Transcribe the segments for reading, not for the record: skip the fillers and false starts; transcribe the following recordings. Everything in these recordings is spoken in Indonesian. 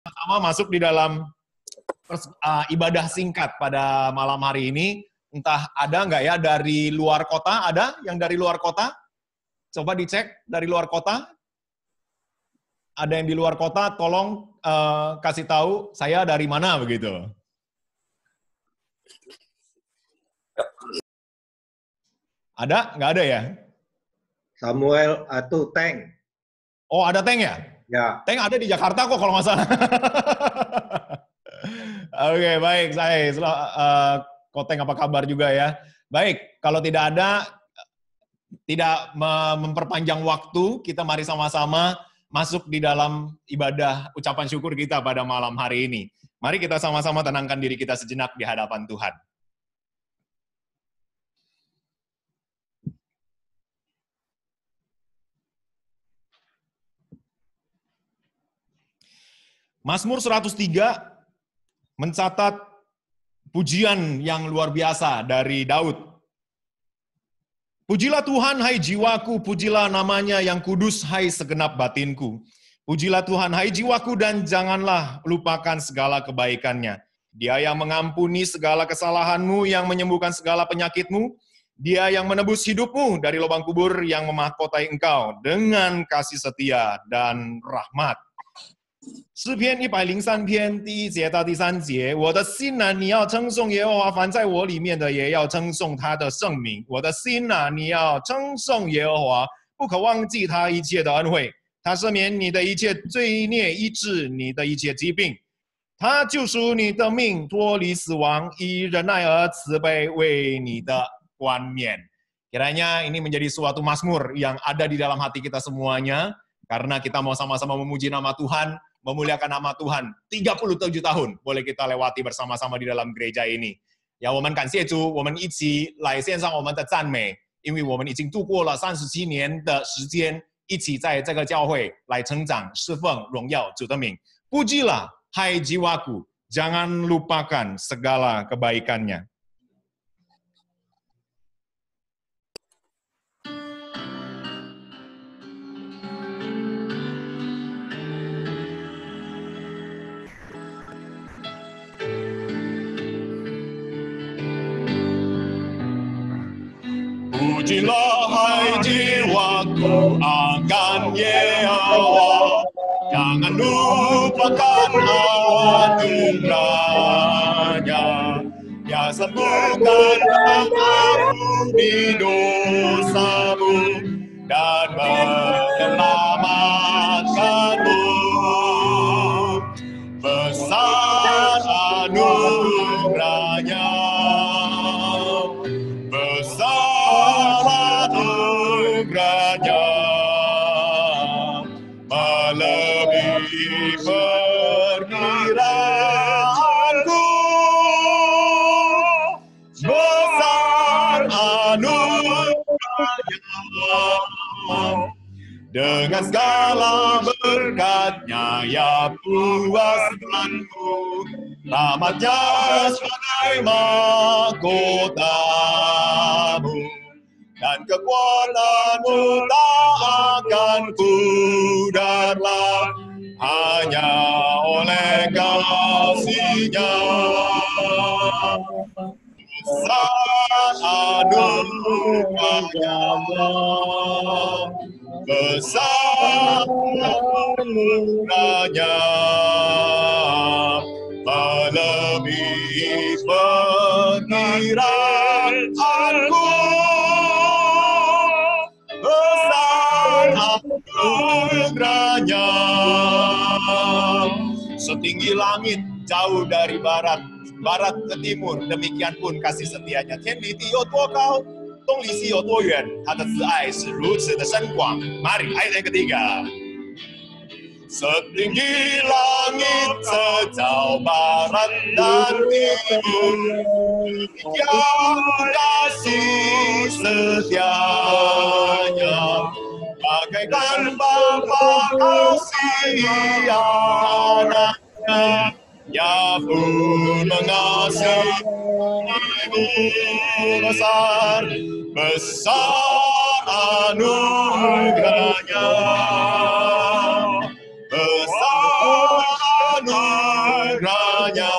Sama masuk di dalam ibadah singkat pada malam hari ini. Entah ada nggak ya dari luar kota? Ada yang dari luar kota? Coba dicek dari luar kota. Ada yang di luar kota, tolong kasih tahu saya dari mana begitu. Ada? Nggak ada ya? Samuel atau Teng. Oh, ada Teng ya? Ya. Teng ada di Jakarta kok kalau nggak salah. Oke, baik. Saya Koteng apa kabar juga ya? Baik, kalau tidak ada, tidak memperpanjang waktu, kita mari sama-sama masuk di dalam ibadah ucapan syukur kita pada malam hari ini. Mari kita sama-sama tenangkan diri kita sejenak di hadapan Tuhan. Mazmur 103 mencatat pujian yang luar biasa dari Daud. Pujilah Tuhan, hai jiwaku, pujilah namanya yang kudus, hai segenap batinku. Pujilah Tuhan, hai jiwaku, dan janganlah lupakan segala kebaikannya. Dia yang mengampuni segala kesalahanmu, yang menyembuhkan segala penyakitmu. Dia yang menebus hidupmu dari lubang kubur, yang memahkotai engkau dengan kasih setia dan rahmat. 诗篇103篇第1节到第3节，我的心啊，你要称颂耶和华，凡在我里面的也要称颂他的圣名。我的心啊，你要称颂耶和华，不可忘记他一切的恩惠。他赦免你的一切罪孽，医治你的一切疾病。他救赎你的命，脱离死亡，以忍耐而慈悲为你的冠冕。Kiranya ini menjadi suatu mazmur yang ada di dalam hati kita semuanya, karena kita mau sama-sama memuji nama Tuhan, memuliakan nama Tuhan. 37 tahun boleh kita lewati bersama-sama di dalam gereja ini. 我们感谢主，我们一起来献上我们的赞美，因为我们已经度过了37年的时间，一起在这个教会来成长、侍奉、荣耀主的名。Pujilah, hai jiwaku, jangan lupakan segala kebaikannya. Pujilah hai jiwaku akan Yehova, jangan lupakan anugerahnya. Dia sembuhkan mengampuni dosamu dan menyelamatkanmu. Besar anugerahnya. Melebihi perkiraanku, besar anugerahnya. Dengan segala berkat-Nya ya puaskanku, rahmat-Nya sebagai mahkotamu. Dan kekuatanmu tak akan pudarlah, hanya oleh kasih-Nya. Besar anugerahnya, besar anugerahnya, melebihi perkiraanku. Anugerahnya setinggi langit jauh dari barat, barat ke timur, demikian pun kasih setianya. 天比地有多高，东离西有多远，他的慈爱是如此的深广。Mari ayat yang ketiga. Setinggi langit sejauh barat dan timur, demikian kasih setianya. Bagaikan Bapa kasihi anaknya, Ya pun mengasihi besar, besar anugerahnya, besar segalanya,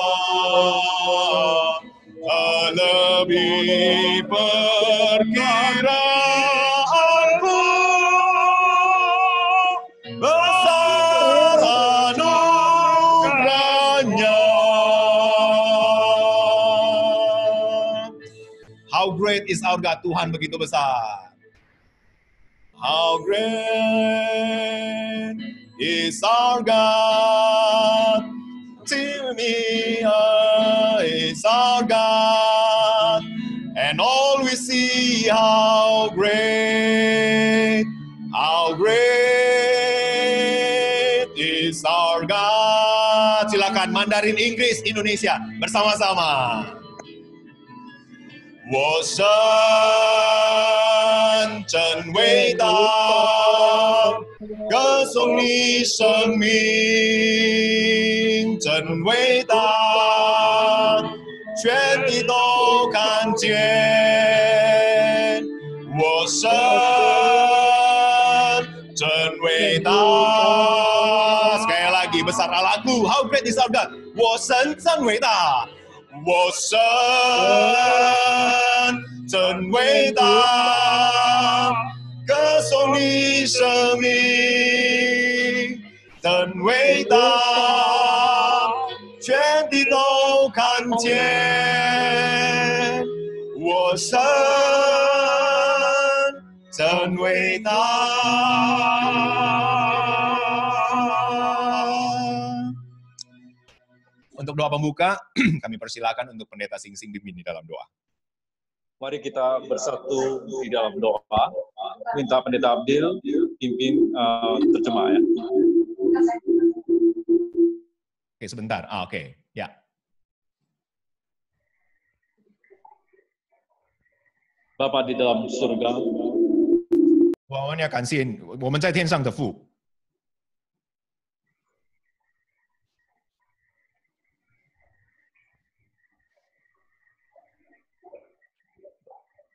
lebih perkiraanku, besar anugerahnya. How great is our God, Tuhan begitu besar. How great is our God, to me is our God, and all we see how great is our God. Silakan Mandarin, Inggris, Indonesia bersama-sama. 我神真伟大，歌颂你生命真伟大，全地都看见。我神真伟大。Sekali lagi, besar Allahku, how great is our God. 我神真伟大。我神真伟大，歌颂你生命真伟大，全地都看见。我神真伟大。Untuk doa pembuka, kami persilakan untuk pendeta Sing-Sing pimpin di dalam doa. Mari kita bersatu di dalam doa. Minta pendeta Abdil pimpin terjemah ya. Oke, sebentar. Oke. Ya. Bapa di dalam surga, 我们要感谢我们在天上的父。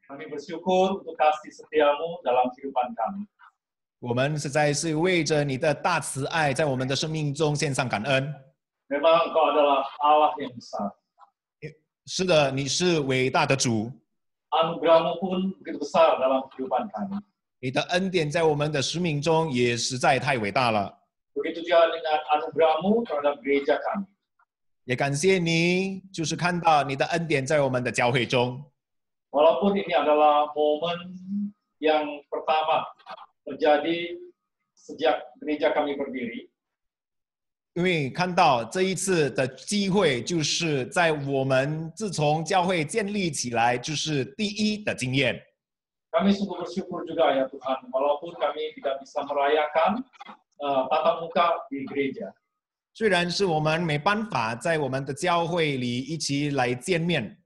kami bersyukur untuk kasih setiamu dalam kehidupan kami. 我们实在是为着你的大慈爱，在我们的生命中献上感恩。 Memang Engkau adalah Allah yang besar. 是的，你是伟大的主， Anugerahmu pun begitu besar dalam kehidupan kami. 你的恩典在我们的生命中也实在太伟大了。 Begitu juga dengan anugerahmu terhadap gereja kami. 也感谢你，就是看到你的恩典在我们的教会中。 Walaupun ini adalah momen yang pertama terjadi sejak gereja kami berdiri, 因为看到这一次的机会，就是在我们自从教会建立起来，就是第一的经验。 kami sungguh bersyukur juga ya Tuhan, walaupun kami tidak bisa merayakan tatap muka di gereja. 虽然是我们没办法在我们的教会里一起来见面，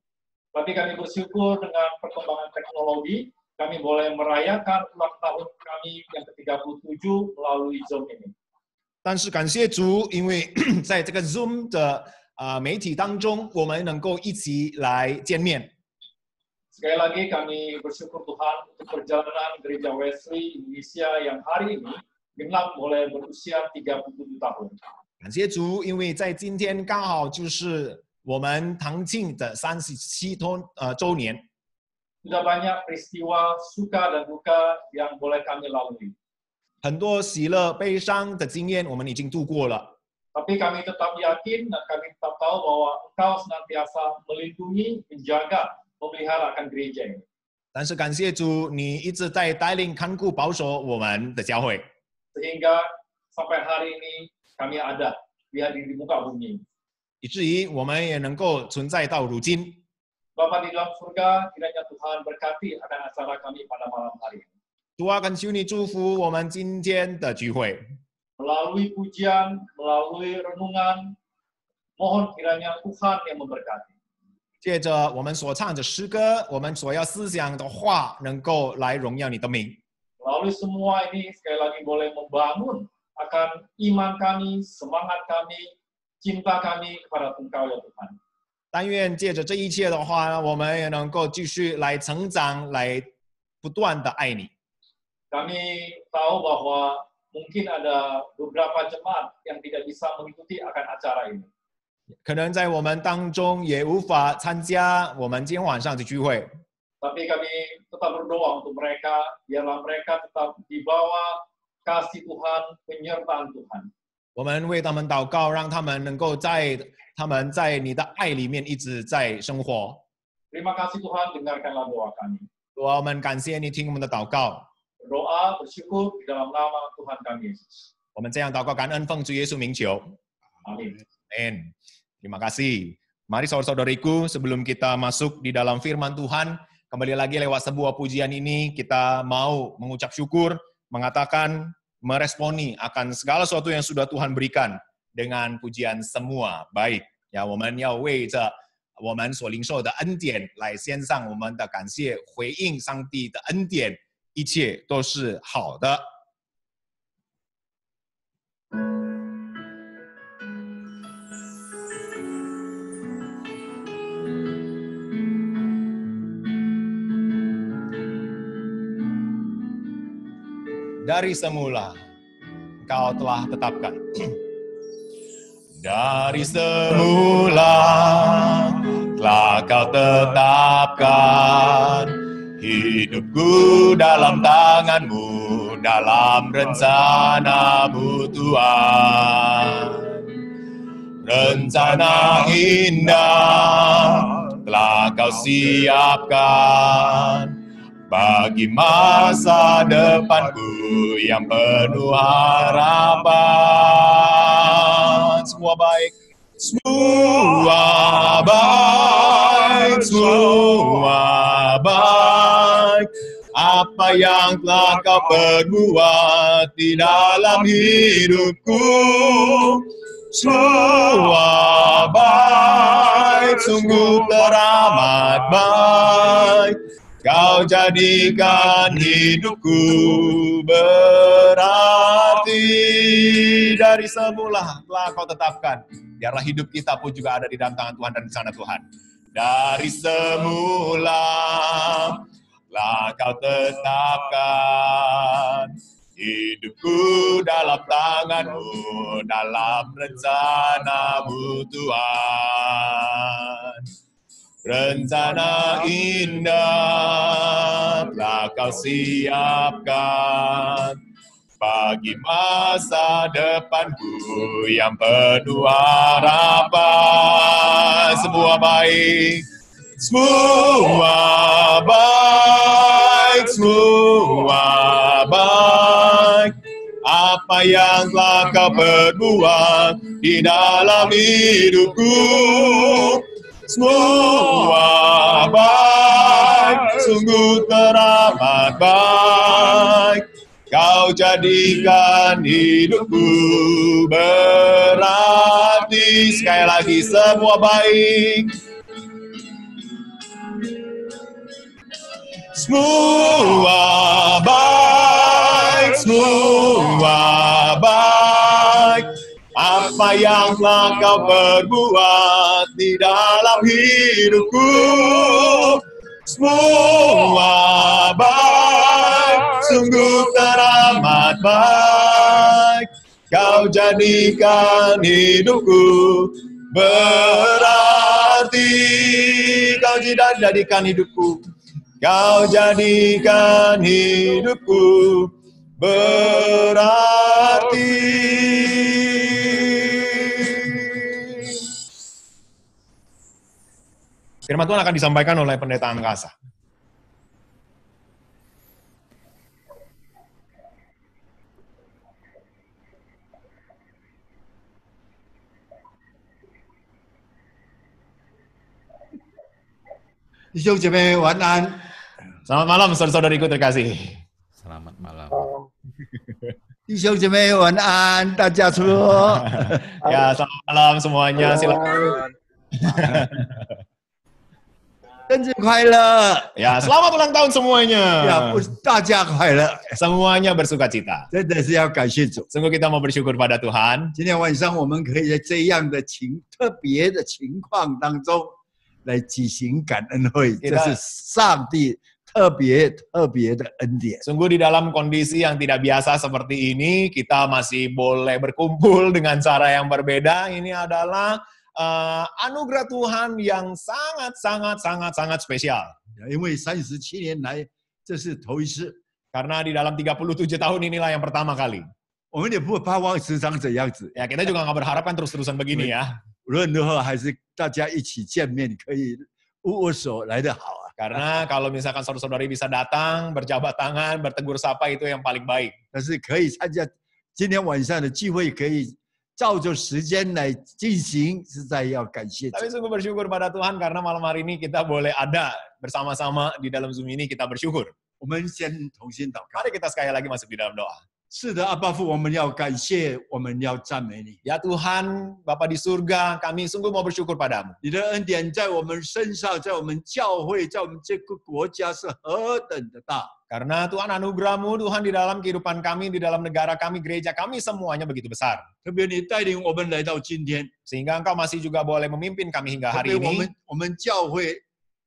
Tapi kami bersyukur dengan perkembangan teknologi, kami boleh merayakan ulang tahun kami yang ke-37 melalui Zoom ini. 但是感谢主，因为在这个 Zoom 的媒体当中，我们能够一起来见面。 Sekali lagi kami bersyukur Tuhan untuk perjalanan Gereja Wesley Indonesia yang hari ini genap boleh berusia 37 tahun. 感谢主，因为在今天刚好就是我们堂庆的37周年。 Sudah banyak peristiwa suka dan duka yang boleh kami lalui. 很多喜乐、悲伤的经验，我们已经度过了。 Tapi kami tetap yakin dan kami tetap tahu bahwa Engkau senantiasa melindungi, menjaga, memelihara akan gereja ini. 但是感谢主，你一直在带领、看顾、保守我们的教会， Sehingga sampai hari ini kami ada di muka bumi. 以至于我们也能够存在到如今。 Bapa di dalam surga, kiranya Tuhan berkati akan acara kami pada malam hari ini. 主啊，恳求你祝福我们今天的聚会。 Melalui pujian, melalui renungan, mohon kiranya Tuhan yang memberkati. 借着我们所唱的诗歌，我们所要思想的话，能够来荣耀你的名。 Melalui semua ini sekali lagi boleh membangun akan iman kami, semangat kami, cinta kami kepada Engkau ya Tuhan. 但愿借着这一切的话呢，我们也能够继续来成长，来不断的爱你。 Kami tahu bahwa mungkin ada beberapa jemaat yang tidak bisa mengikuti akan acara ini. 可能在我们当中也无法参加我们今天晚上的聚会。 Tapi kami tetap berdoa untuk mereka, biarlah mereka tetap dibawa kasih Tuhan, penyertaan Tuhan. 我们为他们祷告，让他们能够在你的爱里面一直在生活。 Terima kasih Tuhan, dengarkanlah doa kami. 主啊，我们感谢你听我们的祷告。 Berdoa, bersyukur di dalam nama Tuhan kami Yesus. 我们这样祷告，感恩奉主耶稣名求。 Amin. Amin. Terima kasih. Mari saudara-saudariku, sebelum kita masuk di dalam firman Tuhan, kembali lagi lewat sebuah pujian ini, kita mau mengucap syukur, mengatakan, meresponi akan segala sesuatu yang sudah Tuhan berikan dengan pujian semua baik. Ya, 我们要为着我们所领受的恩典来献上我们的感谢，回应上帝的恩典，一切都是好的。 Dari semula, Engkau telah tetapkan. Dari semula telah Kau tetapkan hidupku dalam tangan-Mu, dalam rencana-Mu Tuhan. Rencana indah telah Kau siapkan bagi masa depanku yang penuh harapan. Semua baik, semua baik, semua baik. Apa yang telah Kau perbuat di dalam hidupku, semua baik, sungguh teramat baik. Kau jadikan hidupku berarti. Dari semula telah Kau tetapkan. Biarlah hidup kita pun juga ada di dalam tangan Tuhan dan di sana Tuhan. Dari semula telah Kau tetapkan hidupku dalam tangan-Mu, dalam rencana-Mu Tuhan. Rencana indah telah Kau siapkan bagi masa depanku yang penuh harapan. Semua baik, semua baik, semua baik. Apa yang telah Kau perbuat di dalam hidupku, semua baik, sungguh teramat baik. Kau jadikan hidupku berarti. Sekali lagi, semua baik, semua baik, semua baik. Apa yang telah Kau perbuat di dalam hidupku, semua baik, sungguh teramat baik. Kau jadikan hidupku berarti. Kau jadikan hidupku, Kau jadikan hidupku berarti. Firman Tuhan akan disampaikan oleh Pendeta Angkasa. Selamat malam, saudara-saudariku terkasih. Selamat malam. 弟兄姐妹晚安，大家好。 Ya, selamat malam semuanya. Silakan. 生日快乐！ Ya, selamat ulang tahun semuanya. 呀，大家快乐！ Semuanya bersuka cita. 真的是要感谢主。 Sungguh kita mau bersyukur pada Tuhan. 今天晚上我们可以在这样的特别的情况当中来举行感恩会，这是上帝特别的恩典。 Sungguh di dalam kondisi yang tidak biasa seperti ini, kita masih boleh berkumpul dengan cara yang berbeda. Ini adalah anugerah Tuhan yang sangat spesial. 因为37年来这是头一次， Karena di dalam 37 tahun inilah yang pertama kali. 我们也不盼望时常这样子， Ya, kita juga nggak berharap kan terus-terusan begini ya. 无论如何还是大家一起见面，可以握握手来得好啊。 Karena kalau misalkan saudara-saudari bisa datang, berjabat tangan, bertegur sapa itu yang paling baik. 但是可以参加今天晚上的聚会，可以照着时间来进行，实在要感谢主。 Tapi sungguh bersyukur pada Tuhan karena malam hari ini kita boleh ada bersama-sama di dalam Zoom ini, kita bersyukur. 我们先同心祷告。 Mari kita sekali lagi masuk di dalam doa. 是的，阿爸父，我们要感谢，我们要赞美你。 Ya Tuhan, Bapa di surga, kami sungguh mau bersyukur padamu. 你的恩典在我们身上，在我们教会，在我们这个国家是何等的大！ Karena Tuhan anugerah-Mu, Tuhan di dalam kehidupan kami, di dalam negara kami, gereja kami semuanya begitu besar. 特别你带领我们来到今天， Sehingga Engkau masih juga boleh memimpin kami hingga 特 hari 别 ini. 我们教会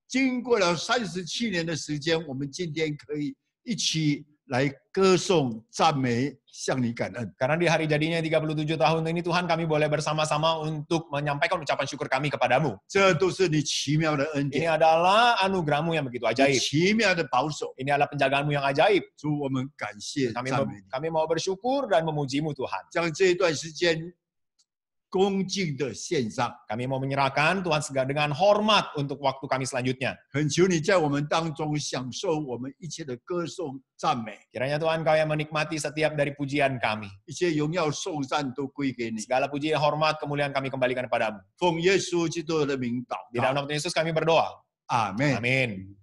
经过了37年的时间，我们今天可以一起来歌颂、赞美，向你感恩。 Karena di hari jadinya 37 tahun ini Tuhan kami boleh bersama-sama untuk menyampaikan ucapan syukur kami kepadamu. 这都是你奇妙的恩 Ini 典， adalah anugerah-Mu yang begitu 你 ajaib. 奇妙的保守。 Ini adalah penjagaan-Mu yang ajaib. 主，我们感谢 Kami 赞 mau, 美你， kami mau bersyukur dan memuji-Mu Tuhan. 将这一段时间恭敬的献上， Kami mau menyerahkan Tuhan dengan hormat untuk waktu kami selanjutnya. 恳求你在我们当中享受我们一切的歌颂、赞美， Kiranya Tuhan Kau yang menikmati setiap dari pujian kami. 一切荣耀颂赞都归给你。 Segala puji, hormat, kemuliaan kami kembalikan kepadamu. 奉耶稣基督的名祷 Di 告， dalam nama Tuhan Yesus kami berdoa. 阿门。 Amin.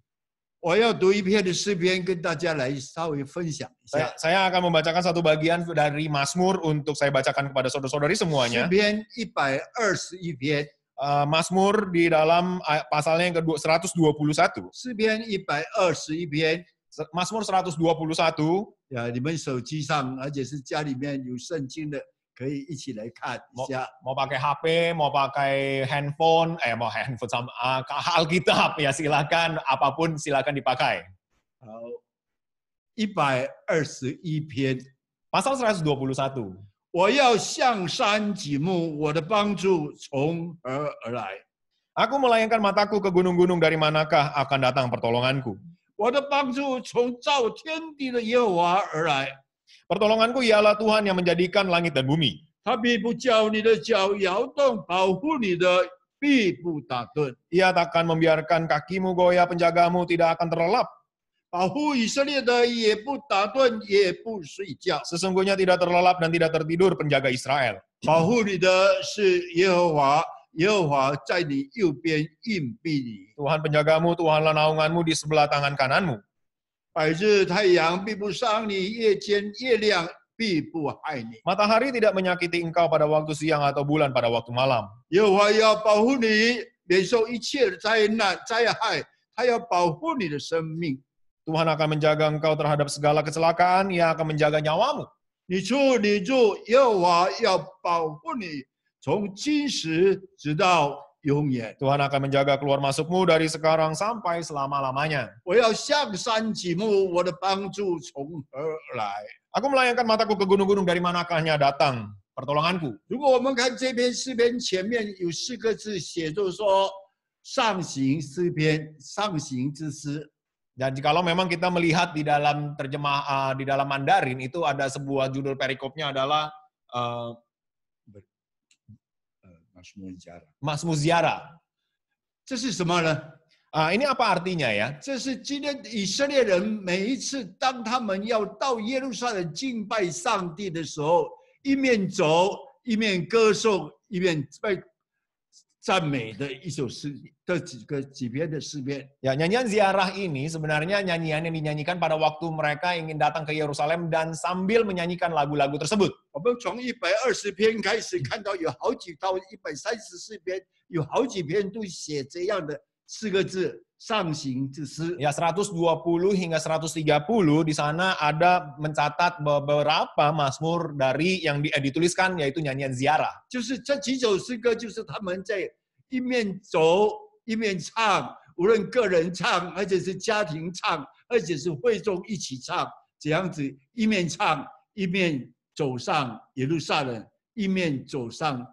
我要读一篇的诗篇，跟大家来稍微分享一下。 Saya akan membacakan satu bagian dari Mazmur untuk saya bacakan kepada saudara-saudari 诗 semuanya. 篇121篇， Mazmur di dalam pasalnya yang ke-121. 诗篇121篇。 Mazmur 121. 呀，你们手机上，而且是家里面有圣经的，可以一起来看一下。 Mau pakai HP, mau pakai handphone, mau handphone sama Alkitab ya silakan, apapun silakan dipakai. 好，121篇。 Pasal 121. 我要向山举目，我的帮助从何而来？ Aku melayangkan mataku ke gunung-gunung, dari manakah akan datang pertolonganku? 我的帮助从造天地的耶和华而来。 Pertolonganku ialah Tuhan yang menjadikan langit dan bumi. 他必不叫你的脚摇动，保护你的必不打盹， Ia takkan membiarkan kakimu goyah, penjagamu tidak akan terlelap. 保护以色列的也不打盹，也不睡觉。 Sesungguhnya tidak terlelap dan tidak tertidur penjaga Israel. 保护你的是耶和华，耶和华在你右边硬币你。 Tuhan penjagamu, Tuhanlah naunganmu di sebelah tangan kananmu. 百日太阳必不伤你，夜间月亮必不害你。 Matahari tidak menyakiti engkau pada waktu siang atau bulan pada waktu malam. 耶和华要保护你，免受一切的灾难灾害，他要保护你的生命。 Tuhan akan menjaga engkau terhadap segala kecelakaan, Ia akan menjaga nyawamu. 你出你入，耶和华要保护你，从今时直到永远。 Tuhan akan menjaga keluar masukmu dari sekarang sampai selama-lamanya. 我要向山举目，我的帮助从何而来？ Aku melayangkan mataku ke gunung-gunung, dari manakahnya datang pertolonganku. 如果我们看这篇诗篇前面有4个字写作说“上行诗篇”，上行之诗。 Dan jikalau memang kita melihat di dalam terjemah di dalam Mandarin itu ada sebuah judul perikopnya adalah Mazmur Ziarah. 这是什么呢？ Ini apa artinya ya? 这是今天以色列人每一次当他们要到耶路撒冷敬拜上帝的时候，一面走一面歌颂，一面在赞美的一首诗的几篇的诗篇。 Ya, nyanyian ziarah ini sebenarnya nyanyian yang dinyanyikan pada waktu mereka ingin datang ke Yerusalem dan sambil menyanyikan lagu-lagu tersebut. 我们从120篇开始看到有好几到134篇，有好几篇都写这样的4个字“上行之诗” Ya, 120 hingga 130 di sana ada mencatat beberapa mazmur dari yang dituliskan yaitu nyanyian ziarah. 就是这几首诗歌，就是他们在一面走一面唱，无论个人唱，而且是家庭唱，而且是会众一起唱，这样子一面唱一面走上耶路撒冷，一面走上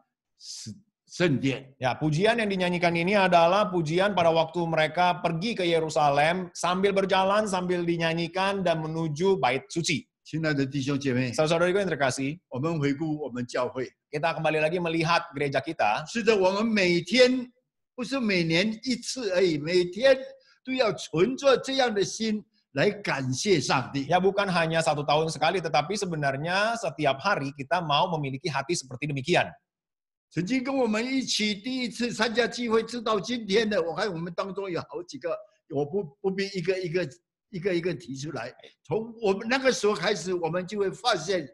圣殿。 Ya, pujian yang dinyanyikan ini adalah pujian pada waktu mereka pergi ke Yerusalem sambil berjalan, sambil dinyanyikan dan menuju bait suci. 亲爱的弟兄姐妹， Saudara-saudariku yang terkasih, 我们回顾我们教会， kita kembali lagi melihat gereja kita. 是的，我们每天不是每年一次而已，每天都要存着这样的心来感谢上帝。 Ya, bukan hanya 1 tahun sekali, tetapi sebenarnya setiap hari kita mau memiliki hati seperti demikian. 曾经跟我们一起第一次参加聚会，直到今天的，我看我们当中有好几个，我不必一个提出来。从我们那个时候开始，我们就会发现，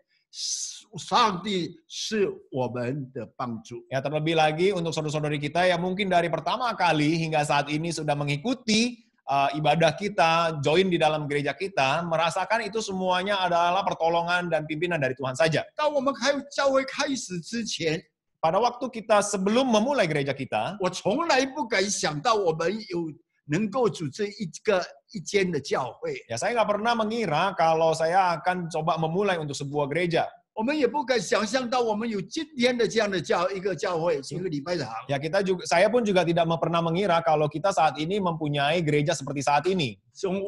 上帝是我们的帮助。 Ya, terlebih lagi untuk saudara-saudari kita yang mungkin dari pertama kali hingga saat ini sudah mengikuti ibadah kita, join di dalam gereja kita, merasakan itu semuanya adalah pertolongan dan pimpinan dari Tuhan saja. 当我们教会开始之前， Pada waktu kita sebelum memulai gereja kita, 我从来不敢想到我们能够组织一间的教会， ya saya nggak pernah mengira kalau saya akan coba memulai untuk sebuah gereja. 我们也不敢想象到我们有今天的这样的一个教会，一个礼拜堂。 Ya saya pun juga tidak pernah mengira kalau kita saat ini mempunyai gereja seperti saat ini.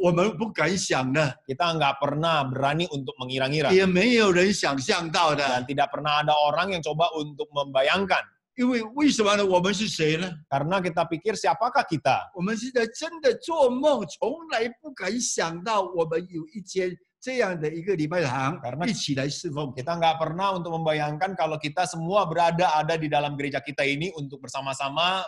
我们不敢想的， Kita nggak pernah berani untuk mengira-ngira. 也没有人想象到的。 Dan tidak pernah ada orang yang coba untuk membayangkan. 因为为什么呢？我们是谁呢？ Karena kita pikir siapakah kita? 我们是在真的做梦，从来不敢想到我们有一间这样的一个礼拜堂， Karena 一起来侍奉。 Kita nggak pernah untuk membayangkan kalau kita semua ada di dalam gereja kita ini untuk bersama-sama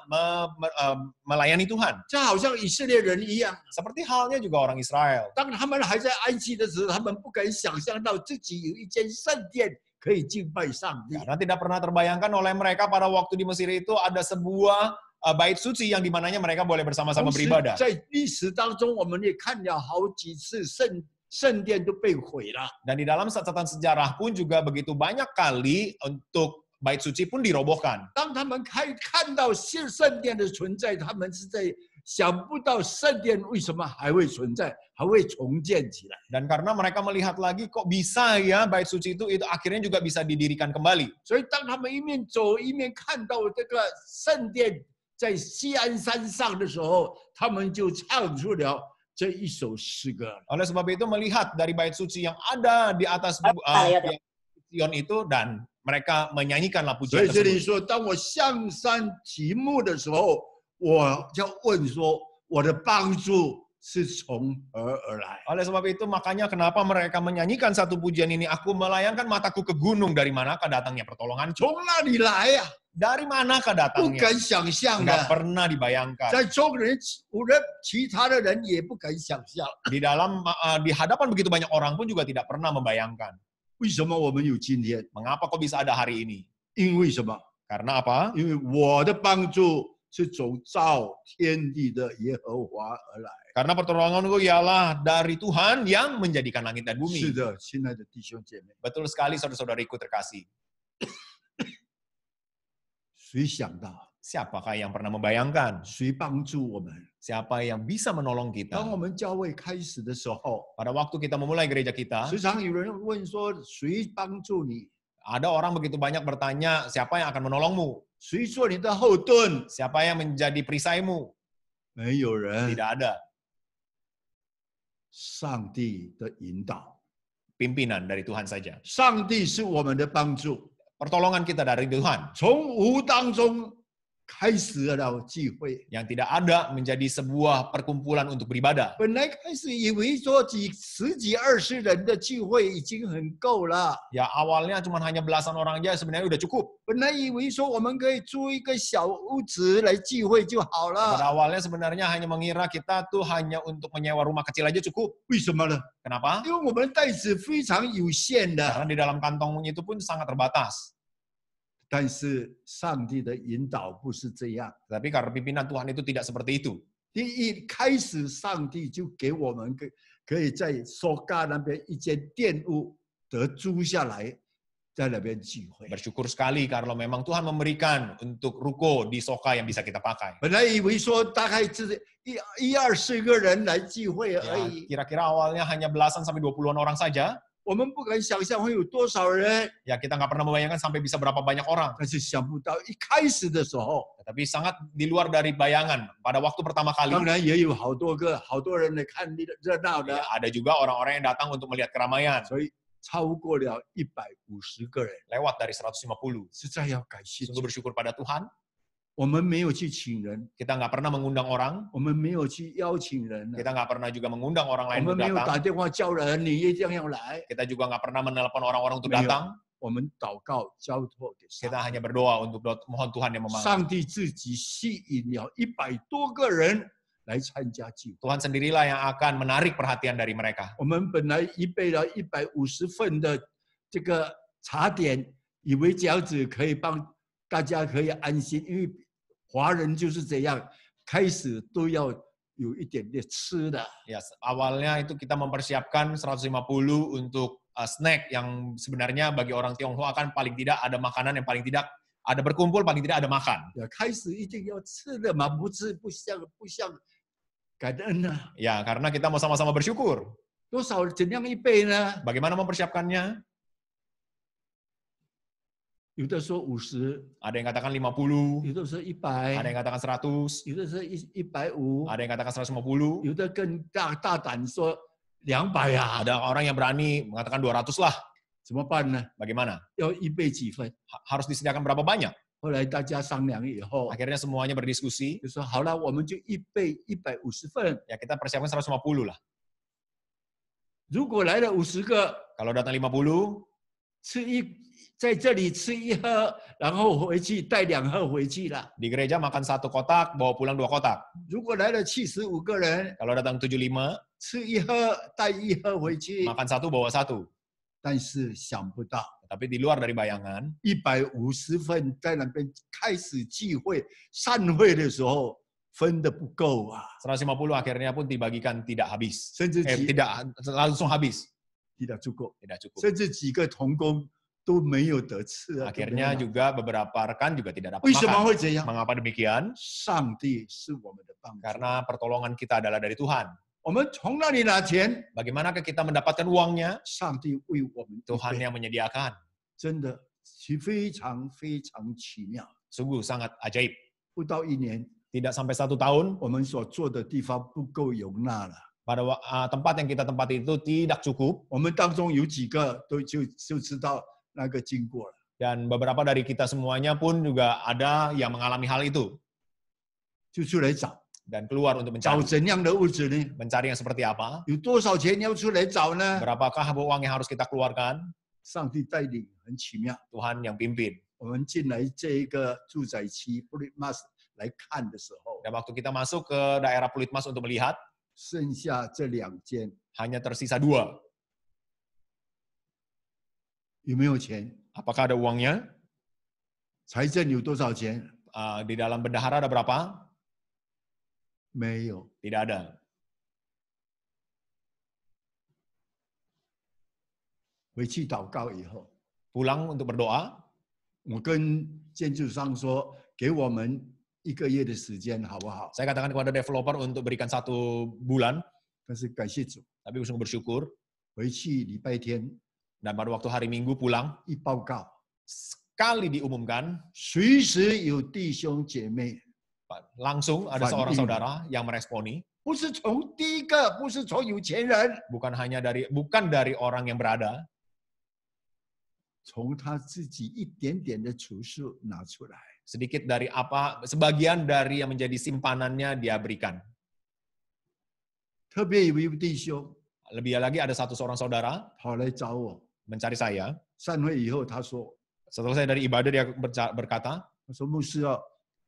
melayani Tuhan. 就好像以色列人一样， Seperti halnya juga orang Israel. 当他们还在埃及的时候，他们不敢想象到自己有一间圣殿可以敬拜上帝。 Karena tidak pernah terbayangkan oleh mereka pada waktu di Mesir itu ada sebuah bait suci yang dimananya mereka boleh bersama-sama 同时 beribadah. 在历史当中，我们也看了好几次圣殿都被毁了。 Dan di dalam catatan sejarah pun juga begitu banyak kali untuk bait suci pun dirobohkan. 当他们看到圣殿的存在，他们是在想不到圣殿为什么还会存在，还会重建起来。 Dan karena mereka melihat lagi kok bisa ya bait suci itu akhirnya juga bisa didirikan kembali. 所以当他们一面走一面看到这个圣殿在锡安山上的时候，他们就唱出了这一首诗歌。 Oleh sebab itu melihat dari bait suci yang ada di atas Sion itu dan mereka menyanyikanlah 所 pujian 以这里 tersebut. 说，当我向山提目的时候，我就问说，我的帮助是从何而来？ Oleh sebab itu makanya kenapa mereka menyanyikan satu pujian ini, aku melayangkan mataku ke gunung, dari manakah datangnya pertolongan? 从哪里来呀、 Dari manakah 不 datangnya? 敢想象 Nggak 的， pernah dibayangkan. 在众人其他的人也不敢想象。 Di hadapan begitu banyak orang pun juga tidak pernah membayangkan. 为什么我们有今天？ Mengapa kok bisa ada hari ini? 因为什么？ Karena apa? 因为我的帮助是从造天地的耶和华而来。 Karena pertolonganku ialah dari Tuhan yang menjadikan langit dan 是 bumi. 的，亲爱的弟兄姐妹， Betul sekali saudara-saudariku terkasih. 谁想到？ Siapakah yang pernah membayangkan? 谁帮助我们？ Siapa yang bisa menolong 当我 kita? 们教会开始的时候， Pada waktu kita memulai gereja kita, 时常有人问说：谁帮助你？ ada orang begitu banyak bertanya, siapa yang akan menolongmu? 谁做你的后盾？ Siapa yang menjadi perisaimu? 没有人。 Tidak ada. 上帝的引导， Pimpinan dari Tuhan saja. 上帝是我们的帮助。 Pertolongan kita dari Tuhan. 从无当中开始了聚会。 Yang tidak ada menjadi sebuah perkumpulan untuk beribadah. 本来开始以为说十几20人的聚会已经很够了， Ya awalnya cuma hanya belasan orang aja sebenarnya udah cukup. 本来以为说我们可以租一个小屋子来聚会就好 Pada 了。 awalnya sebenarnya hanya mengira kita tuh hanya untuk menyewa rumah kecil aja cukup. 为什么呢？ Kenapa? 因为我们袋子非常有限的， Karena di dalam kantongnya itu pun sangat terbatas. 但是上帝的引导不是这样。 Tapi karena pimpinan Tuhan itu tidak seperti itu. 第一开始，上帝就给我们可以在索嘎那边一间店屋得租下来，在那边聚会。 Bersyukur sekali kalau memang Tuhan memberikan untuk ruko di Soka yang bisa kita pakai. 本来以为说大概是1、20个人来聚会而 Ya, 已， kira-kira awalnya hanya belasan sampai 20-an orang saja. 我们不敢想象会有多少人， Ya kita nggak pernah membayangkan sampai bisa berapa banyak orang. 但是想不到一开始的时候， Tapi sangat di luar dari bayangan. Pada waktu pertama kali, 当然也有好多人来看热闹的 ya,，ada juga orang-orang yang datang untuk melihat keramaian. 所以超过了150个人， Lewat dari 150. 实在要感谢 Sungguh 主。 bersyukur pada Tuhan. 我们没有去请人， Kita nggak pernah mengundang orang. 我们没有去邀请人， Kita nggak pernah juga mengundang orang 我 lain 们 untuk 没有打 datang. 电话叫人，你一定要来。 Kita juga nggak pernah menelpon orang-orang untuk 没有 datang. 我们祷告交托给上 Kita hanya berdoa untuk mohon Tuhan yang 帝， memanggil. 上帝自己吸引了100多个人来参加聚会。 Tuhan sendirilah yang akan menarik perhatian dari mereka. 我们本来预备了150份的这个茶点，以为这样子可以帮大家可以安心，因为华人就是这样，开始都要有一点点吃的。 Ya, awalnya itu kita mempersiapkan 150 untuk snack yang sebenarnya bagi orang Tionghoa kan paling tidak ada makanan yang paling tidak ada berkumpul, paling tidak ada makan. 开始一定要吃的嘛，不吃不像感恩呢、 Ya, karena kita mau sama-sama bersyukur. 多少怎样预备呢？ Bagaimana mempersiapkannya? 有的说50， Ada yang katakan 50, 有的说ada 100， yang katakan 100, 有的说150， ada yang katakan 150, 有的更大胆说200啊， ada orang yang berani mengatakan 200 lah. 怎么办呢？ Bagaimana? 要预备几份？ Harus disediakan berapa banyak? 后来大家商量以后， Akhirnya semuanya berdiskusi, 就说好了，我们就预备150份。 ya kita persiapkan 150 lah. 如果来了50个， Kalau datang 50, 在这里吃1盒，然后回去带2盒回去了。 di gereja makan 1 kotak, bawa pulang 2 kotak. 如果来了75个人， Kalau datang 75, 吃1盒带1盒回去， makan 1 bawa 1. 但是想不到 Tapi di luar dari bayangan, 150份在那边开始聚会散会的时候分的不够啊， 150 akhirnya pun dibagikan tidak habis. 甚至 Tidak langsung habis. tidak cukup， Tidak cukup. 甚至几个童工都没有得吃啊。对不对 Akhirnya juga beberapa rekan juga tidak dapat 为什么 makan. 会这样？ Mengapa demikian? 上帝是我们的帮助。 Karena pertolongan kita adalah dari Tuhan. 我们从那里拿钱， Bagaimanakah kita mendapatkan uangnya? 上帝为我们预 Tuhan 备 yang menyediakan. 真的非常非常奇妙。 Sungguh sangat ajaib. 不到1年， Tidak sampai 1 tahun, 我们所做的地方不够容纳了。 pada tempat yang kita tempati itu tidak cukup. 我们当中有几个都就知道那个经过了， Dan beberapa dari kita semuanya pun juga ada yang mengalami hal itu. 就出来找 Dan keluar untuk 找 mencari. 怎样的物质呢？ Mencari yang seperti apa? 有多少钱要出来找呢？ Berapakah uang yang harus kita keluarkan? 上帝带领很奇妙。 Tuhan yang pimpin. 我们进来这一个住宅区 Puritmas 来看的时候， Dan waktu kita masuk ke daerah Pulitmas untuk melihat, 剩下这2间 hanya tersisa 2. 有没有钱？ Apakah ada uangnya? 财政有多少钱？ Di dalam bendahara ada berapa? 没有。 Tidak ada. 回去祷告以后， Pulang untuk berdoa, 我跟建筑商说，给我们1个月的时间，好不好？ saya katakan kepada developer untuk berikan 1 bulan, 但是感谢主， tapi sungguh bersyukur. 回去礼拜天 Dan pada waktu hari Minggu pulang, 一报告， sekali diumumkan, 随时有弟兄姐妹， langsung ada seorang saudara yang meresponi, 不是从第一个，不是从有钱人， bukan dari orang yang berada, 从他自己一点点的储蓄拿出来。 sedikit dari sebagian dari yang menjadi simpanannya dia berikan. 特别有一位弟兄 Lebih lagi ada seorang saudara 跑来找我， mencari saya. 散会以后他说 Setelah saya dari ibadah dia berkata,：“ 他说牧师啊，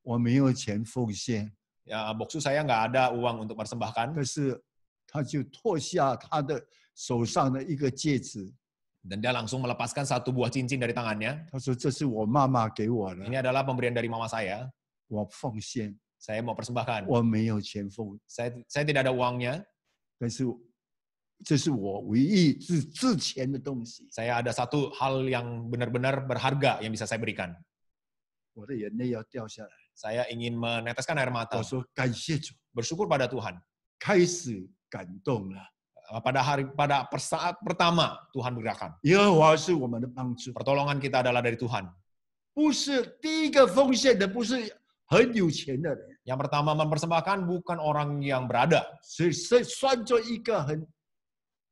我没有钱奉献， ya boksu saya nggak ada uang untuk persembahkan. 但是他就脱下他的手上的一个戒指， Dan dia langsung melepaskan 1 buah cincin dari tangannya. 他说这是我妈妈给我的， Ini adalah pemberian dari mama saya. 我奉献， Saya mau persembahkan. 我没有钱奉， Saya tidak ada uangnya. 但是这是我唯一值钱的东西。 Saya ada 1 hal yang benar-benar berharga yang bisa saya berikan. 我的眼泪要掉下来。 Saya ingin meneteskan air mata. 我说感谢主， Bersyukur pada Tuhan. 开始感动了。pada saat pertama Tuhan bergerakan. 耶和华是我们的帮助， Pertolongan kita adalah dari Tuhan. 不是第一个奉献的，不是很有钱的人， Yang pertama mempersembahkan bukan orang yang berada, 是算作一个很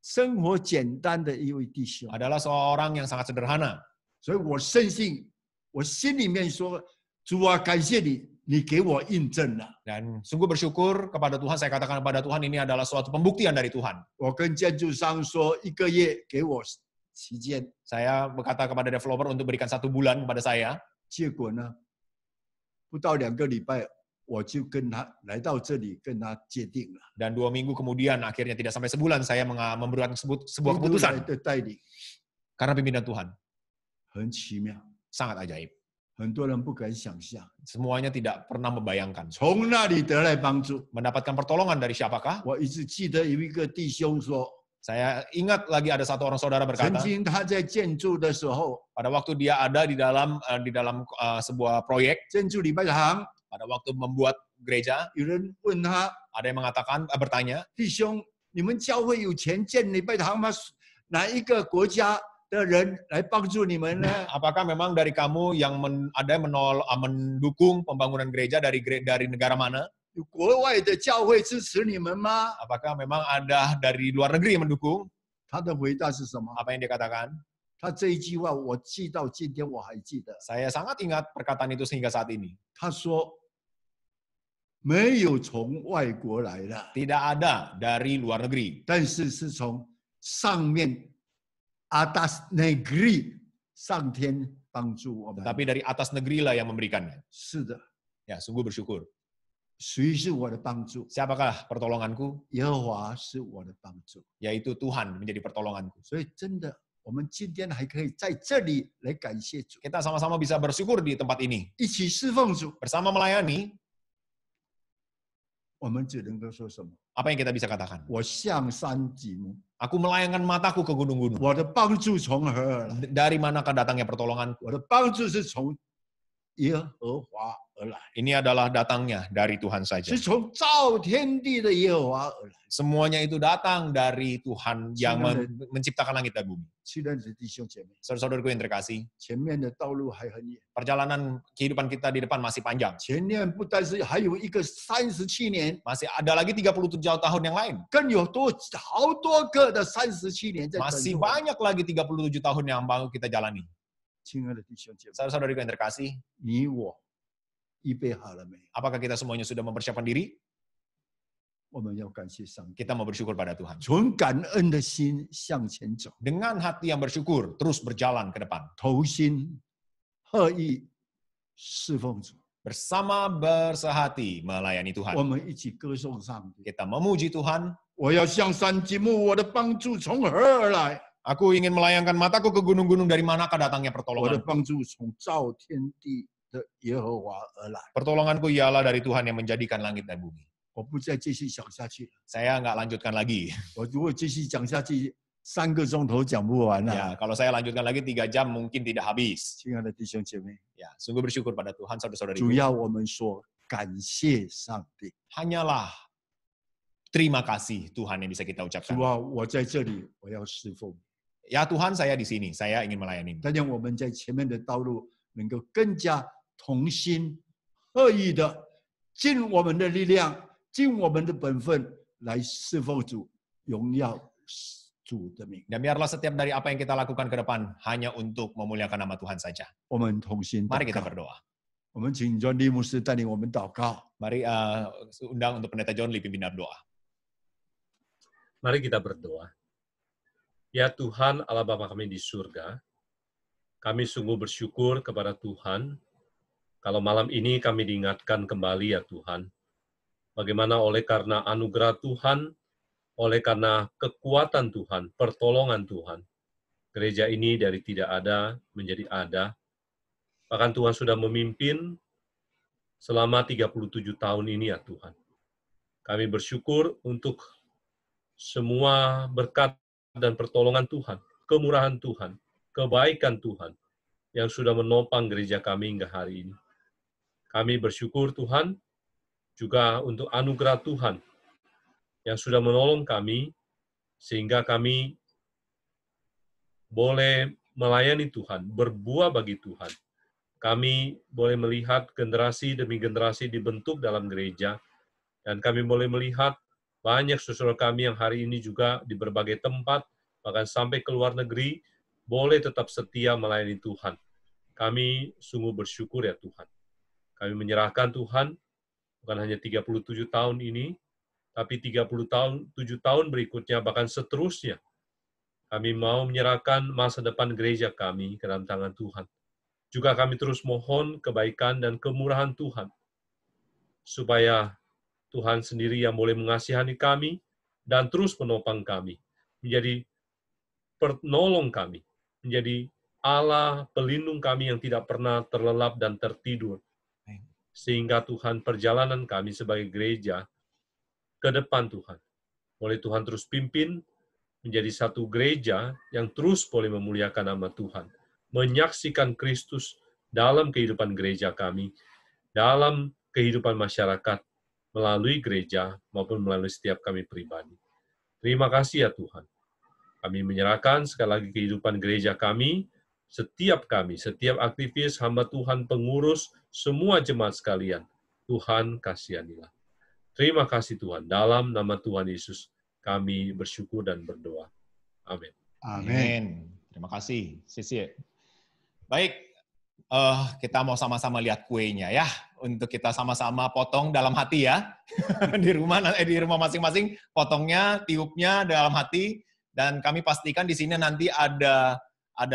生活简单的一位弟兄。 adalah seorang yang sangat sederhana. 所以我深信，我心里面说，主啊，感谢你，你给我印证了。 Dan sungguh bersyukur kepada Tuhan, saya katakan kepada Tuhan ini adalah suatu pembuktian dari Tuhan. 我跟建筑商说，1个月给我期间， Saya berkata kepada developer untuk berikan 1 bulan kepada saya. 结果呢，不到2个礼拜，我就跟他来到这里，跟他界定了。 Dan 2 minggu kemudian, akhirnya tidak sampai sebulan, saya memberikan sebuah 基督来 keputusan. 的带领 Karena pimpinan Tuhan, 很奇妙， sangat ajaib. 很多人不敢想象。 Semuanya tidak pernah membayangkan. 从那里得来帮助。 Mendapatkan pertolongan dari siapakah? 我一直记得有一个弟兄说， Saya ingat lagi ada satu orang saudara 曾 berkata, 经他在建筑的时候， pada waktu dia ada di dalam sebuah proyek, 建筑礼拜堂， pada waktu membuat gereja, 有人问他， ada yang mengatakan, bertanya, 弟兄，你们教会有钱建礼拜堂吗？哪一个国家的人来帮助你们呢？ apakah memang dari kamu yang ada yang mendukung pembangunan gereja dari negara mana? 有国外的教会支持你们吗？ Apakah memang ada dari luar negeri yang mendukung? 他的回答是什么？ Apa yang dia katakan? 他这一句话我记到今天我还记得。 Saya sangat ingat perkataan itu sehingga saat ini. 他说，没有从外国来的， Tidak ada dari luar negeri, 但是是从上面atas negeri 上天帮助我们。 tetapi dari atas negeri lah yang memberikannya. 是的， Ya, sungguh bersyukur. 谁是我的帮助？ Siapakah pertolonganku? 耶和华是我的帮助。 Yaitu Tuhan menjadi pertolonganku. 所以真的，我们今天还可以在这里来感谢主， Kita sama-sama bisa bersyukur di tempat ini. 一起侍奉主。 Bersama melayani, 我们只能够说什么？ apa yang kita bisa katakan? 我向山举目， Aku melayangkan mataku ke gunung-gunung. 我的帮助从何而来？ Dari manakah datangnya pertolonganku? 我的帮助是从耶和华而来， Ini adalah datangnya dari Tuhan saja. 是从造天地的耶和华而来。 Semuanya itu datang dari Tuhan yang menciptakan langit dan bumi. 亲爱的弟兄姐妹， Saudara-saudaraku yang terkasih, 前面的道路还很远， perjalanan kehidupan kita di depan masih panjang. 前面不但是还有一个37年， Masih ada lagi 37 tahun yang lain. 更有好多个的37年在等 Masih 着我。 banyak lagi 37 tahun yang mau kita jalani. 亲爱的弟兄姐妹， Saudara-saudariku yang terkasih, 你我预备好了没？ apakah kita semuanya sudah mempersiapkan diri? 我们要感谢上帝， Kita mau bersyukur pada Tuhan. 存感恩的心向前走， Dengan hati yang bersyukur, terus berjalan ke depan. 投心合意侍奉主。 Bersama bersehati melayani 我 Tuhan. 们一起歌颂上帝。 Kita memuji Tuhan. 我要向山举目，我的帮助从何而来？ Aku ingin melayangkan mataku ke gunung-gunung, dari manakah datangnya 我的 pertolongan? 帮助从造天地的耶和华而来。 Pertolonganku ialah dari Tuhan yang menjadikan langit dan bumi. 我不再继续讲下去了， Saya nggak lanjutkan lagi. 我如果继续讲下去，3个钟头讲不完了。 Ya, kalau saya lanjutkan lagi 3 jam mungkin tidak habis. 亲爱的弟兄姐妹， Ya, sungguh bersyukur pada Tuhan, 主 saudara-saudariku. 要我们说感谢上帝。 Hanyalah terima kasih Tuhan yang bisa kita 主 ucapkan. 啊，我在这里，我要侍奉。 Ya Tuhan, saya di sini. Saya ingin melayani. 但愿我们在前面的道路能够更加同心合意的尽我们的力量，尽我们的本分来侍奉主，荣耀主的名。 Dan biarlah setiap dari apa yang kita lakukan ke depan hanya untuk memuliakan nama Tuhan saja. 我们同心祷 Mari kita 告。 berdoa. 我们请专利牧师带领我们祷告。 Mari undang untuk Pendeta John Lee pimpin doa. Mari kita berdoa. Ya Tuhan, Allah Bapa kami di surga, kami sungguh bersyukur kepada Tuhan, kalau malam ini kami diingatkan kembali ya Tuhan, bagaimana oleh karena anugerah Tuhan, oleh karena kekuatan Tuhan, pertolongan Tuhan, gereja ini dari tidak ada menjadi ada, bahkan Tuhan sudah memimpin selama 37 tahun ini ya Tuhan. Kami bersyukur untuk semua berkat dan pertolongan Tuhan, kemurahan Tuhan, kebaikan Tuhan yang sudah menopang gereja kami hingga hari ini. Kami bersyukur Tuhan juga untuk anugerah Tuhan yang sudah menolong kami sehingga kami boleh melayani Tuhan, berbuah bagi Tuhan. Kami boleh melihat generasi demi generasi dibentuk dalam gereja, dan kami boleh melihat banyak saudara kami yang hari ini juga di berbagai tempat, bahkan sampai ke luar negeri, boleh tetap setia melayani Tuhan. Kami sungguh bersyukur ya Tuhan. Kami menyerahkan Tuhan, bukan hanya 37 tahun ini, tapi 37 tahun berikutnya, bahkan seterusnya. Kami mau menyerahkan masa depan gereja kami ke dalam tangan Tuhan. Juga kami terus mohon kebaikan dan kemurahan Tuhan, supaya Tuhan sendiri yang boleh mengasihani kami dan terus menopang kami, menjadi penolong kami, menjadi Allah pelindung kami yang tidak pernah terlelap dan tertidur. Sehingga Tuhan, perjalanan kami sebagai gereja ke depan Tuhan, boleh Tuhan terus pimpin menjadi satu gereja yang terus boleh memuliakan nama Tuhan, menyaksikan Kristus dalam kehidupan gereja kami, dalam kehidupan masyarakat, melalui gereja maupun melalui setiap kami pribadi. Terima kasih ya Tuhan. Kami menyerahkan sekali lagi kehidupan gereja kami, setiap aktivis, hamba Tuhan, pengurus, semua jemaat sekalian. Tuhan kasihanilah. Terima kasih Tuhan. Dalam nama Tuhan Yesus, kami bersyukur dan berdoa. Amin. Amin. Terima kasih. Sisi. Baik, kita mau sama-sama lihat kuenya ya. Untuk kita sama-sama potong dalam hati ya. di rumah masing-masing, potongnya, tiupnya dalam hati. Dan kami pastikan di sini nanti ada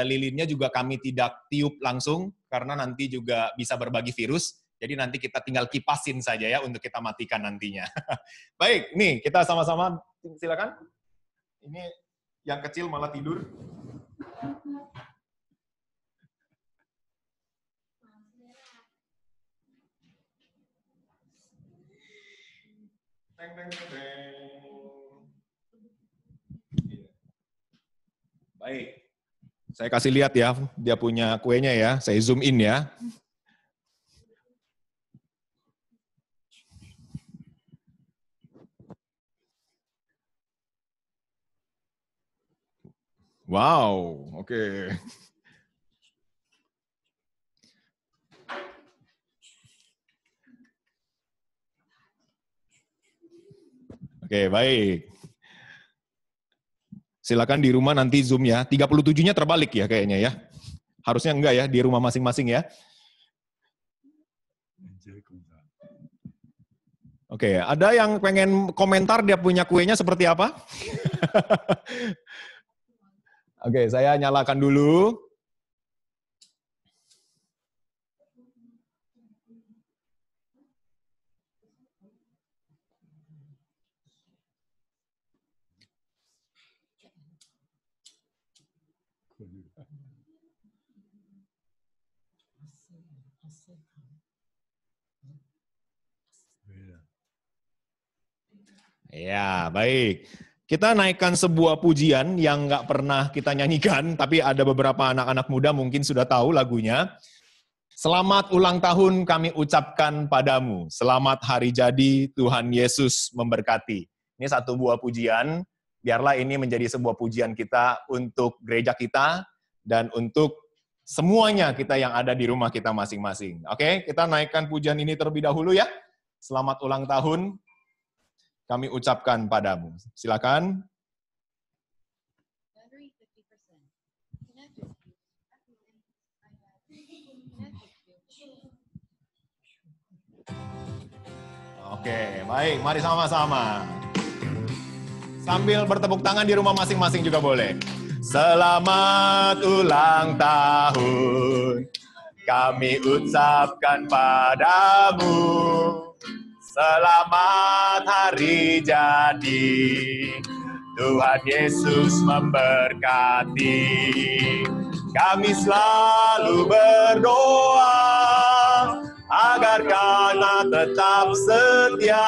lilinnya juga kami tidak tiup langsung, karena nanti juga bisa berbagi virus. Jadi nanti kita tinggal kipasin saja ya untuk kita matikan nantinya. Baik, nih kita sama-sama, silakan. Ini yang kecil malah tidur. Baik, saya kasih lihat ya, dia punya kuenya ya, saya zoom in ya. Wow, oke. Oke, baik. Silakan di rumah nanti zoom ya. 37-nya terbalik ya kayaknya ya. Harusnya enggak ya, di rumah masing-masing ya. Oke, ada yang pengen komentar dia punya kuenya seperti apa? Oke, saya nyalakan dulu. Ya, baik. Kita naikkan sebuah pujian yang nggak pernah kita nyanyikan, tapi ada beberapa anak-anak muda mungkin sudah tahu lagunya. Selamat ulang tahun kami ucapkan padamu. Selamat hari jadi, Tuhan Yesus memberkati. Ini satu buah pujian. Biarlah ini menjadi sebuah pujian kita untuk gereja kita dan untuk semuanya kita yang ada di rumah kita masing-masing. Oke, kita naikkan pujian ini terlebih dahulu ya. Selamat ulang tahun kami ucapkan padamu. Silakan. Oke, baik. Mari sama-sama. Sambil bertepuk tangan di rumah masing-masing juga boleh. Selamat ulang tahun kami ucapkan padamu. Selamat hari jadi, Tuhan Yesus memberkati. Kami selalu berdoa agar Kau tetap setia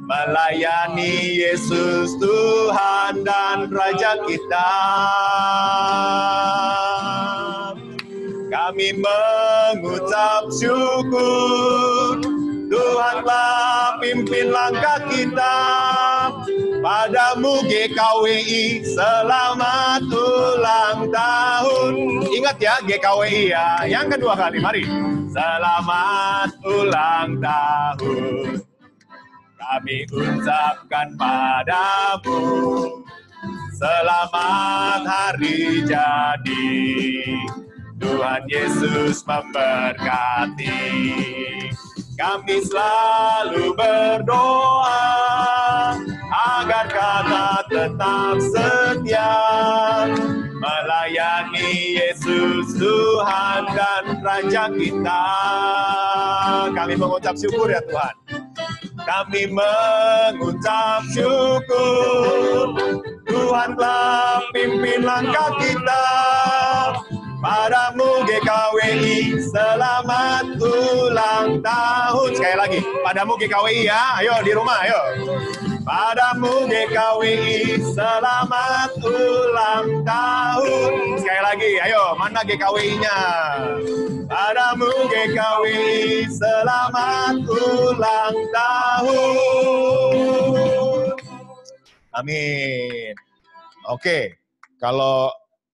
melayani Yesus Tuhan dan Raja kita. Kami mengucap syukur, Tuhanlah pimpin langkah kita, Padamu GKWI selamat ulang tahun. Ingat ya GKWI ya. Yang kedua kali, mari. Selamat ulang tahun. Kami ucapkan padamu selamat hari jadi. Tuhan Yesus memberkati. Kami selalu berdoa agar kata tetap setia melayani Yesus Tuhan dan Raja kita. Kami mengucap syukur ya Tuhan. Kami mengucap syukur Tuhan telah pimpin langkah kita. Padamu GKWI selamat ulang tahun. Sekali lagi, padamu GKWI ya. Ayo di rumah, ayo. Padamu GKWI selamat ulang tahun. Sekali lagi, ayo. Mana GKWI-nya? Padamu GKWI selamat ulang tahun. Amin. Oke, kalau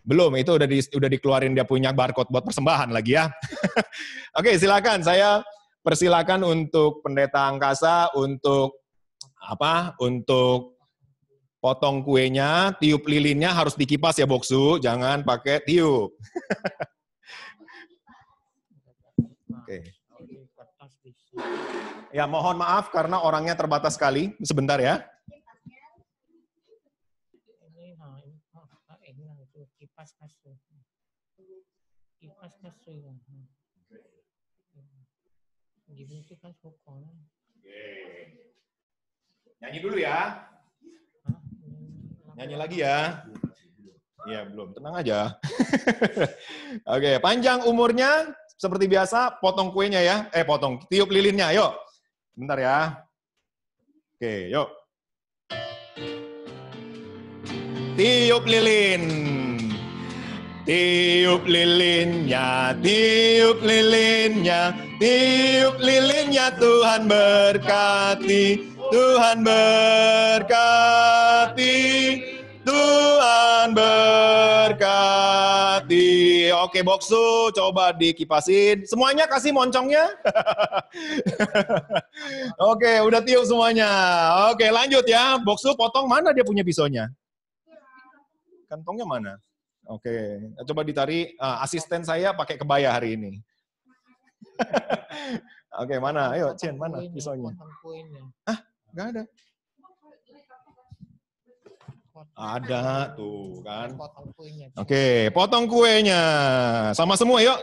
belum, itu udah dikeluarin dia punya barcode buat persembahan lagi ya. Oke, silakan. Saya persilakan untuk pendeta angkasa untuk Untuk potong kuenya, tiup lilinnya harus dikipas ya Boksu, jangan pakai tiup. Oke. Ya, mohon maaf karena orangnya terbatas sekali. Sebentar ya. Kipas kasur gitu kan pokoknya. Nyanyi dulu ya. Nyanyi lagi ya. Ya belum, tenang aja. Oke, panjang umurnya seperti biasa, potong kuenya ya. Tiup lilinnya, yuk. Bentar ya. Oke, yuk. Tiup lilin. Tiup lilinnya, tiup lilinnya, tiup lilinnya, Tuhan berkati, Tuhan berkati, Tuhan berkati. Oke, Boksu, coba dikipasin. Semuanya kasih moncongnya. Oke, udah tiup semuanya. Oke, lanjut ya. Boksu potong, mana dia punya pisaunya? Kantongnya mana? Oke, coba ditarik. Asisten saya pakai kebaya hari ini. Oke, mana? Ayo, Cien, mana pisaunya? Ah, nggak ada. Ada, tuh kan. Oke, potong kuenya. Sama semua, yuk.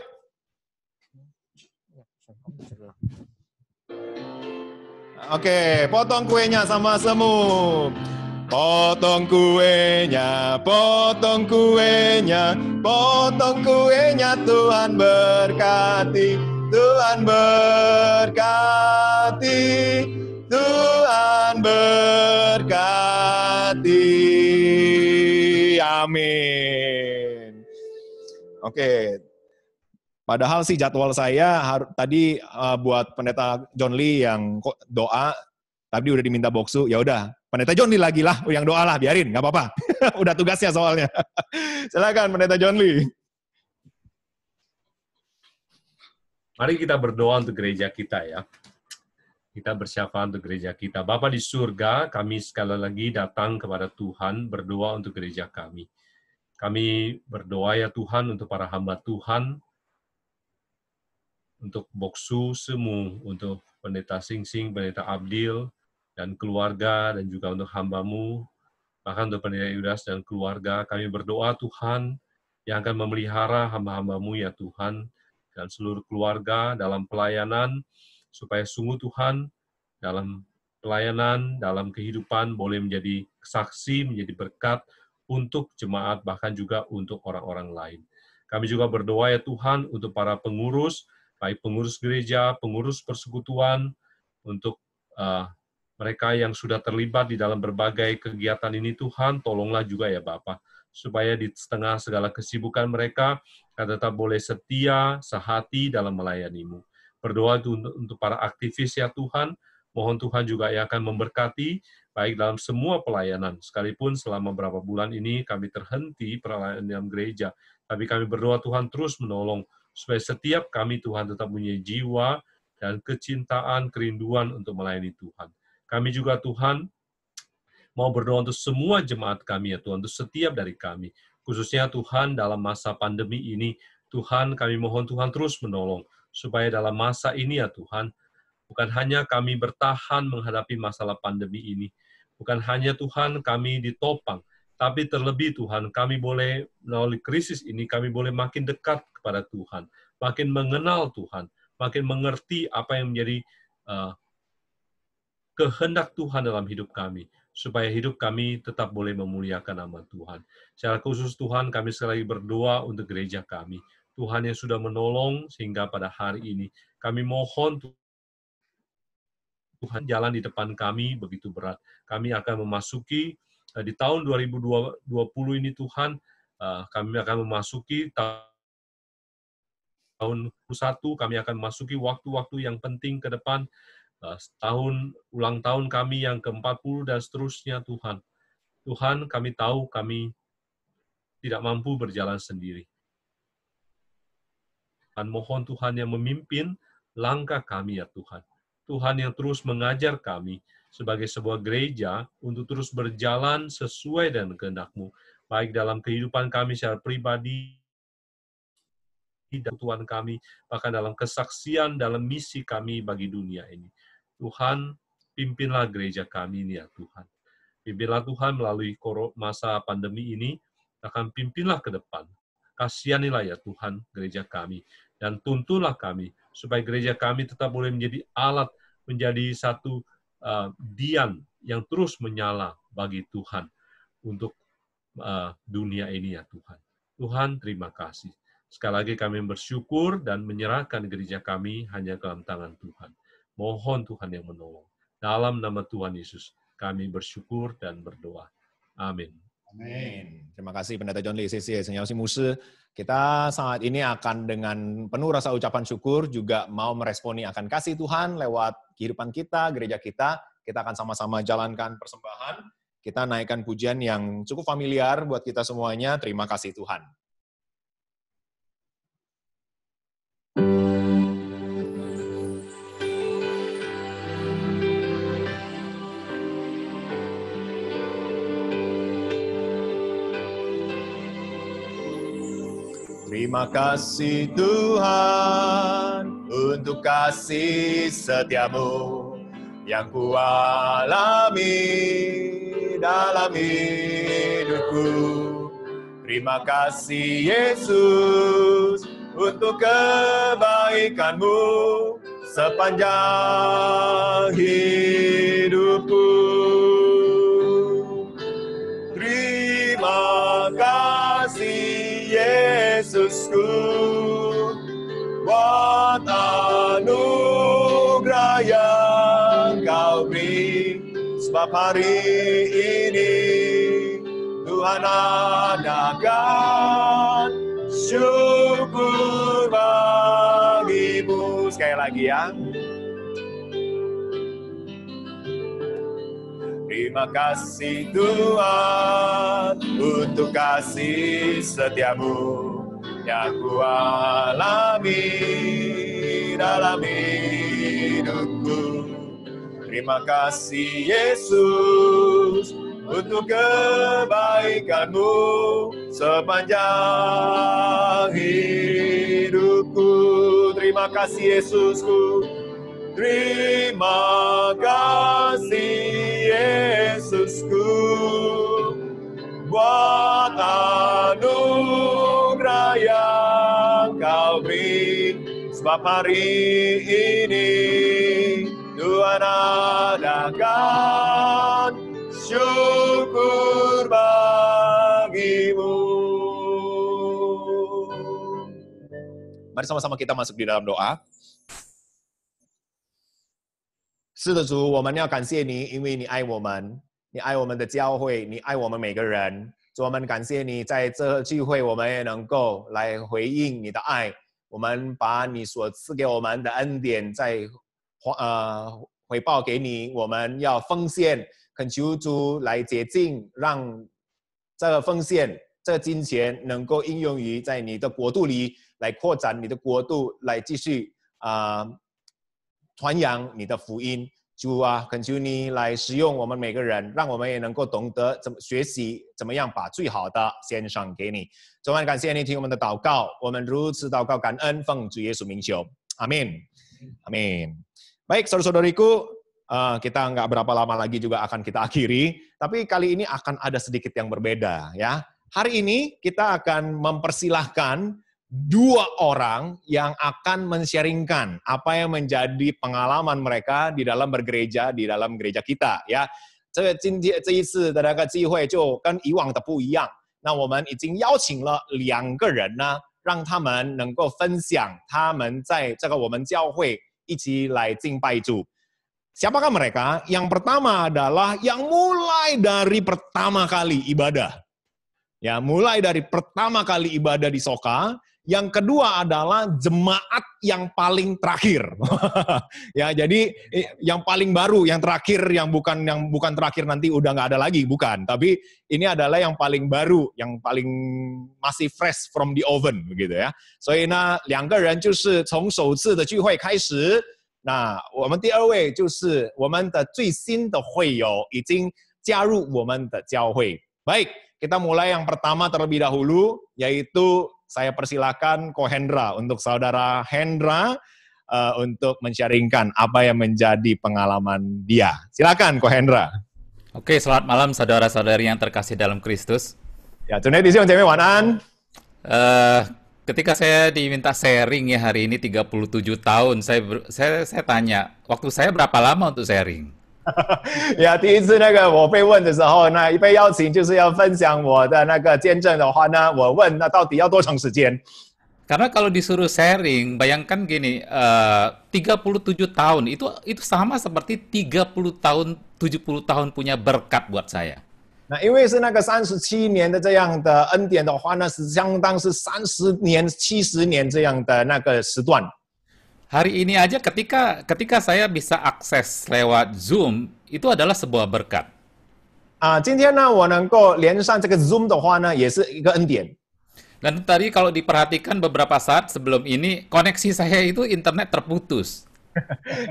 Oke, potong kuenya sama semua. Potong kuenya, potong kuenya, potong kuenya, Tuhan berkati, Tuhan berkati, Tuhan berkati. Amin. Oke. Padahal sih jadwal saya tadi buat pendeta John Lee yang doa, tadi udah diminta Boksu, ya udah. Pendeta John Lee lagi lah, yang doa lah, biarin, nggak apa-apa. Udah tugasnya soalnya. Silakan Pendeta John Lee. Mari kita berdoa untuk gereja kita ya. Kita bersyafaat untuk gereja kita. Bapa di surga, kami sekali lagi datang kepada Tuhan, berdoa untuk gereja kami. Kami berdoa ya Tuhan untuk para hamba Tuhan, untuk Boksu Semu, untuk Pendeta Singsing, Pendeta Abdil, dan keluarga, dan juga untuk hamba-Mu, bahkan untuk Pendeta Yudas dan keluarga. Kami berdoa Tuhan, yang akan memelihara hamba-hamba-Mu ya Tuhan, dan seluruh keluarga dalam pelayanan, supaya sungguh Tuhan, dalam pelayanan, dalam kehidupan, boleh menjadi saksi, menjadi berkat untuk jemaat, bahkan juga untuk orang-orang lain. Kami juga berdoa ya Tuhan, untuk para pengurus, baik pengurus gereja, pengurus persekutuan, untuk mereka yang sudah terlibat di dalam berbagai kegiatan ini, Tuhan, tolonglah juga ya Bapa, supaya di tengah segala kesibukan mereka, tetap boleh setia, sehati dalam melayani-Mu. Berdoa untuk para aktivis ya Tuhan, mohon Tuhan juga yang akan memberkati baik dalam semua pelayanan. Sekalipun selama beberapa bulan ini kami terhenti pelayanan dalam gereja, tapi kami berdoa Tuhan terus menolong, supaya setiap kami Tuhan tetap punya jiwa dan kecintaan, kerinduan untuk melayani Tuhan. Kami juga Tuhan mau berdoa untuk semua jemaat kami ya Tuhan, untuk setiap dari kami. Khususnya Tuhan dalam masa pandemi ini, Tuhan kami mohon Tuhan terus menolong, supaya dalam masa ini ya Tuhan, bukan hanya kami bertahan menghadapi masalah pandemi ini, bukan hanya Tuhan kami ditopang, tapi terlebih Tuhan kami boleh melalui krisis ini, kami boleh makin dekat kepada Tuhan, makin mengenal Tuhan, makin mengerti apa yang menjadi kehendak Tuhan dalam hidup kami, supaya hidup kami tetap boleh memuliakan nama Tuhan. Secara khusus Tuhan, kami sekali lagi berdoa untuk gereja kami. Tuhan yang sudah menolong sehingga pada hari ini, kami mohon Tuhan jalan di depan kami begitu berat. Kami akan memasuki di tahun 2020 ini Tuhan, kami akan memasuki tahun 1, kami akan memasuki waktu-waktu yang penting ke depan, tahun ulang tahun kami yang ke-40 dan seterusnya Tuhan. Tuhan, kami tahu kami tidak mampu berjalan sendiri. Tuhan mohon Tuhan yang memimpin langkah kami ya Tuhan. Tuhan yang terus mengajar kami sebagai sebuah gereja untuk terus berjalan sesuai dengan kehendak-Mu, baik dalam kehidupan kami secara pribadi, dan Tuhan kami, bahkan dalam kesaksian, dalam misi kami bagi dunia ini. Tuhan, pimpinlah gereja kami ini ya Tuhan. Pimpinlah Tuhan melalui masa pandemi ini, akan pimpinlah ke depan. Kasihanilah ya Tuhan gereja kami, dan tuntunlah kami, supaya gereja kami tetap boleh menjadi alat, menjadi satu dian yang terus menyala bagi Tuhan untuk dunia ini ya Tuhan. Tuhan, terima kasih. Sekali lagi kami bersyukur dan menyerahkan gereja kami hanya ke dalam tangan Tuhan. Mohon Tuhan yang menolong. Dalam nama Tuhan Yesus, kami bersyukur dan berdoa. Amin. Amin. Terima kasih Pendeta John Lee, Sesi, Senyaosi Musi. Kita saat ini akan dengan penuh rasa ucapan syukur juga mau meresponi akan kasih Tuhan lewat kehidupan kita, gereja kita. Kita akan sama-sama jalankan persembahan. Kita naikkan pujian yang cukup familiar buat kita semuanya. Terima kasih Tuhan. Terima kasih Tuhan untuk kasih setiamu yang kualami dalam hidupku. Terima kasih Yesus untuk kebaikanmu sepanjang hidupku. Terima kasih Yesusku buat anugerah yang Kau beri, sebab hari ini Tuhan adakan syukur bagimu. Sekali lagi ya. Terima kasih Tuhan untuk kasih setiamu yang kualami dalam hidupku. Terima kasih Yesus untuk kebaikanmu sepanjang hidupku. Terima kasih Yesusku. Terima kasih Yesusku buat anugerah yang Kau beri, sebab hari ini Tuhan adakan syukur bagimu. Mari sama-sama kita masuk di dalam doa. 是的，主，我们要感谢你，因为你爱我们，你爱我们的教会，你爱我们每个人。主，我们感谢你，在这聚会，我们也能够来回应你的爱。我们把你所赐给我们的恩典，回报给你。我们要奉献恳求主来洁净，让这个奉献、这个金钱能够应用于在你的国度里，来扩展你的国度，来继续传扬你的福音。主啊，恳求你来使用我们每个人，让我们也能够懂得怎么学习，怎么样把最好的献上给你。主啊，感谢你听我们的祷告，我们如此祷告感恩，奉主Yesus名求，amin. Amin. Baik, saudara-saudariku, kita nggak berapa lama lagi juga akan kita akhiri, tapi kali ini akan ada sedikit yang berbeda, ya. Hari ini kita akan mempersilahkan 2 orang yang akan men-sharingkan apa yang menjadi pengalaman mereka di dalam bergereja, di dalam gereja kita, ya. 这一次的那个机会就跟以往的不一样，那我们已经邀请了2个人呢，让他们能够分享他们在这个我们教会一起来敬拜主。Siapakah mereka? Yang pertama adalah yang mulai dari pertama kali ibadah. Ya, mulai dari pertama kali ibadah di Soka. Yang kedua adalah jemaat yang paling terakhir. Ya, jadi yang paling baru, yang terakhir, yang bukan terakhir nanti udah nggak ada lagi, bukan. Tapi ini adalah yang paling baru, yang paling masih fresh from the oven, begitu ya. 所以呢，2个人就是从首次的聚会开始。那我们第2位就是我们的最新的会友，已经加入我们的教会。Baik, kita mulai yang pertama terlebih dahulu, yaitu saya persilakan Ko Hendra, untuk saudara Hendra untuk men-sharingkan apa yang menjadi pengalaman dia. Silakan Ko Hendra. Oke, selamat malam saudara-saudari yang terkasih dalam Kristus. Ya, 尊敬弟兄姐妹晚安。 Ketika saya diminta sharing ya hari ini 37 tahun, saya tanya, waktu saya berapa lama untuk sharing? 呀，第一次那个我被问的时候，那被邀请就是要分享我的那个见证的话呢，我问那到底要多长时间？ Karena kalau disuruh sharing, bayangkan gini, 37 tahun itu sama seperti 30 tahun, 70 tahun punya berkat buat saya. 那因为是那个37年的这样的恩典的话呢，是相当是30年、70年这样的那个时段。 Hari ini aja ketika saya bisa akses lewat Zoom, itu adalah sebuah berkat. 今天呢，我能够连上这个 Zoom 的话呢，也是一个恩典。 Dan tadi kalau diperhatikan beberapa saat sebelum ini, koneksi saya itu internet terputus.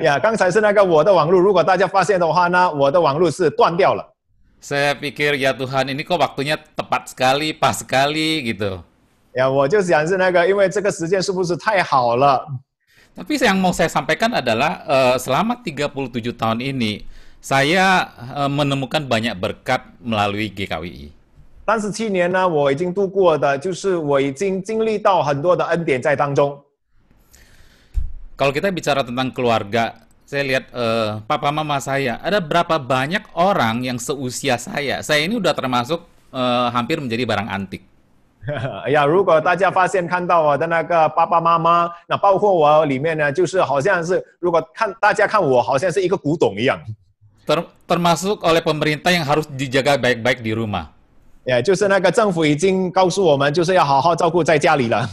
呀，刚才是那个我的网络，如果大家发现的话呢，我的网络是断掉了。 Saya pikir ya Tuhan ini kok waktunya tepat sekali, pas sekali gitu. 呀，我就想是那个，因为这个时间是不是太好了？ Tapi yang mau saya sampaikan adalah selama 37 tahun ini, saya menemukan banyak berkat melalui GKWI. 37年呢，我已经度过的，就是我已经经历到很多的恩典在当中。 Kalau kita bicara tentang keluarga, saya lihat papa mama saya, ada berapa banyak orang yang seusia saya. Saya ini udah termasuk hampir menjadi barang antik. 哎呀，如果大家发现看到我的那个爸爸妈妈，那包括我里面呢，就是好像是，如果大家看我，好像是一个古董一样。 Termasuk oleh pemerintah yang harus dijaga baik-baik di rumah. 呀，就是那个政府已经告诉我们，就是要好好照顾在家里了。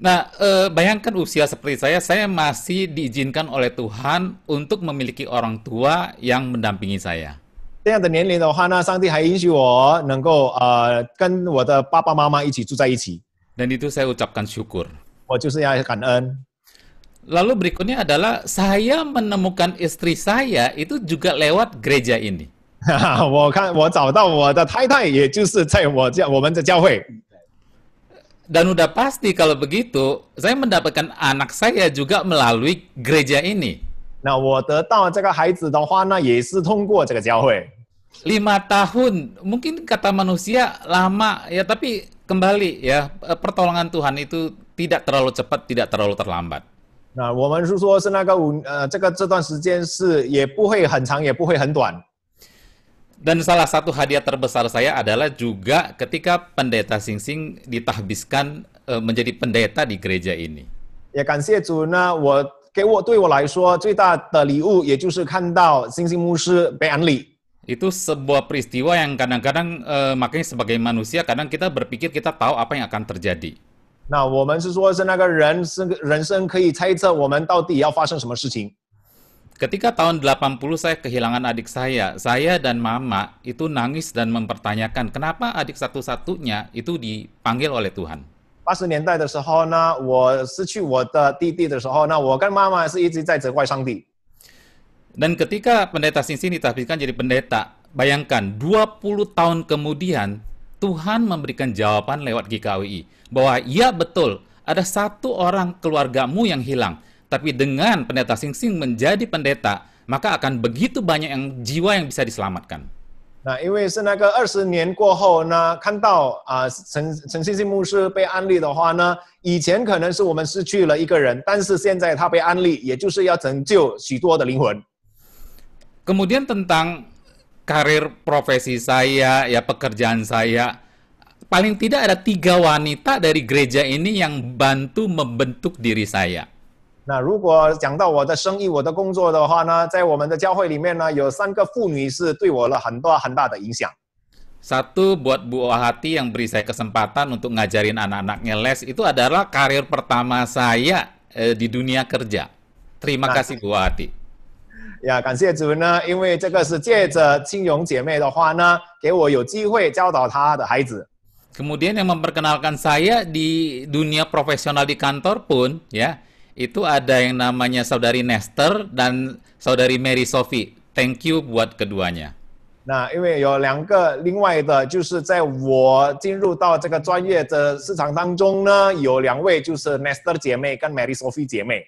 Nah, bayangkan usia seperti saya masih diizinkan oleh Tuhan untuk memiliki orang tua yang mendampingi saya. 这样的年龄的话呢，上帝还允许我能够跟我的爸爸妈妈一起住在一起。 Dan itu saya ucapkan syukur. 我就是要感恩。 Lalu berikutnya adalah saya menemukan istri saya itu juga lewat gereja ini. 我找到我的太太，也就是在我们的教会。 Dan udah pasti kalau begitu, saya mendapatkan anak saya juga melalui gereja ini. 那我得到这个孩子的话呢，也是通过这个教会。 5 tahun, mungkin kata manusia lama ya, tapi kembali ya, pertolongan Tuhan itu tidak terlalu cepat, tidak terlalu terlambat. 那我们是说是那个这段时间是也不会很长，也不会很短。 Dan salah satu hadiah terbesar saya adalah juga ketika pendeta Singsing ditahbiskan menjadi pendeta di gereja ini. 也感谢主呢，对我来说最大的礼物，也就是看到星星牧师被安利。 Itu sebuah peristiwa yang kadang-kadang makanya sebagai manusia kadang kita berpikir kita tahu apa yang akan terjadi. 那我们是说是那个人生可以猜测我们到底要发生什么事情。Ketika tahun 80 saya kehilangan adik saya dan mama itu nangis dan mempertanyakan kenapa adik satu-satunya itu dipanggil oleh Tuhan. 80年代的时候呢，我失去我的弟弟的时候呢，我跟妈妈是一直在责怪上帝。 Dan ketika pendeta Sinsin ditahbiskan jadi pendeta, bayangkan 20 tahun kemudian Tuhan memberikan jawaban lewat GKWI bahwa ya betul ada satu orang keluargamu yang hilang, tapi dengan pendeta Sinsin menjadi pendeta, maka akan begitu banyak jiwa yang bisa diselamatkan. 那因为是那个20年过后呢，看到陈信信牧师被安利的话呢，以前可能是我们失去了一个人，但是现在他被安利，也就是要拯救许多的灵魂。 Kemudian tentang karir profesi saya, ya pekerjaan saya, paling tidak ada 3 wanita dari gereja ini yang bantu membentuk diri saya. 那如果讲到我的生意、我的工作的话呢，在我们的教会里面呢，有3个妇女是对我了很大的影响。 Satu buat Bu Wahati yang beri saya kesempatan untuk ngajarin anak-anaknya les, itu adalah karir pertama saya di dunia kerja. Terima kasih Bu Wahati. 呀，感谢主呢，因为这个是借着青荣姐妹的话呢，给我有机会教导她的孩子。 Kemudian yang memperkenalkan saya di dunia profesional di kantor pun, ya, itu ada yang namanya Saudari Nester dan Saudari Mary Sophie. Thank you buat keduanya. 那因为有2个，另外的就是在我进入到这个专业的市场当中呢，有2位就是 Nester 姐妹跟 Mary Sophie 姐妹。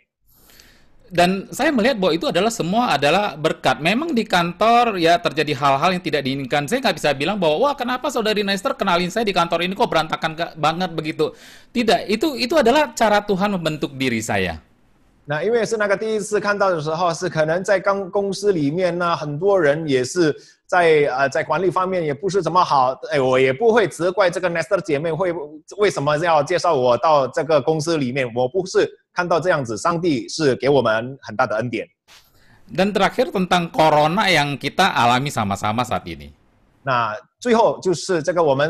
Dan saya melihat bahwa itu semua adalah berkat. Memang di kantor ya terjadi hal-hal yang tidak diinginkan. Saya nggak bisa bilang bahwa wah kenapa Saudari Nester kenalin saya di kantor ini kok berantakan banget begitu. Tidak, itu adalah cara Tuhan membentuk diri saya. 那因为是那个第一次看到的时候，是可能在公司里面呢，很多人也是在管理方面也不是怎么好，我也不会责怪这个 Nester 姐妹会为什么要介绍我到这个公司里面，我不是看到这样子，上帝是给我们很大的恩典。 Dan terakhir tentang corona yang kita alami sama-sama saat ini. 那最后就是这个我们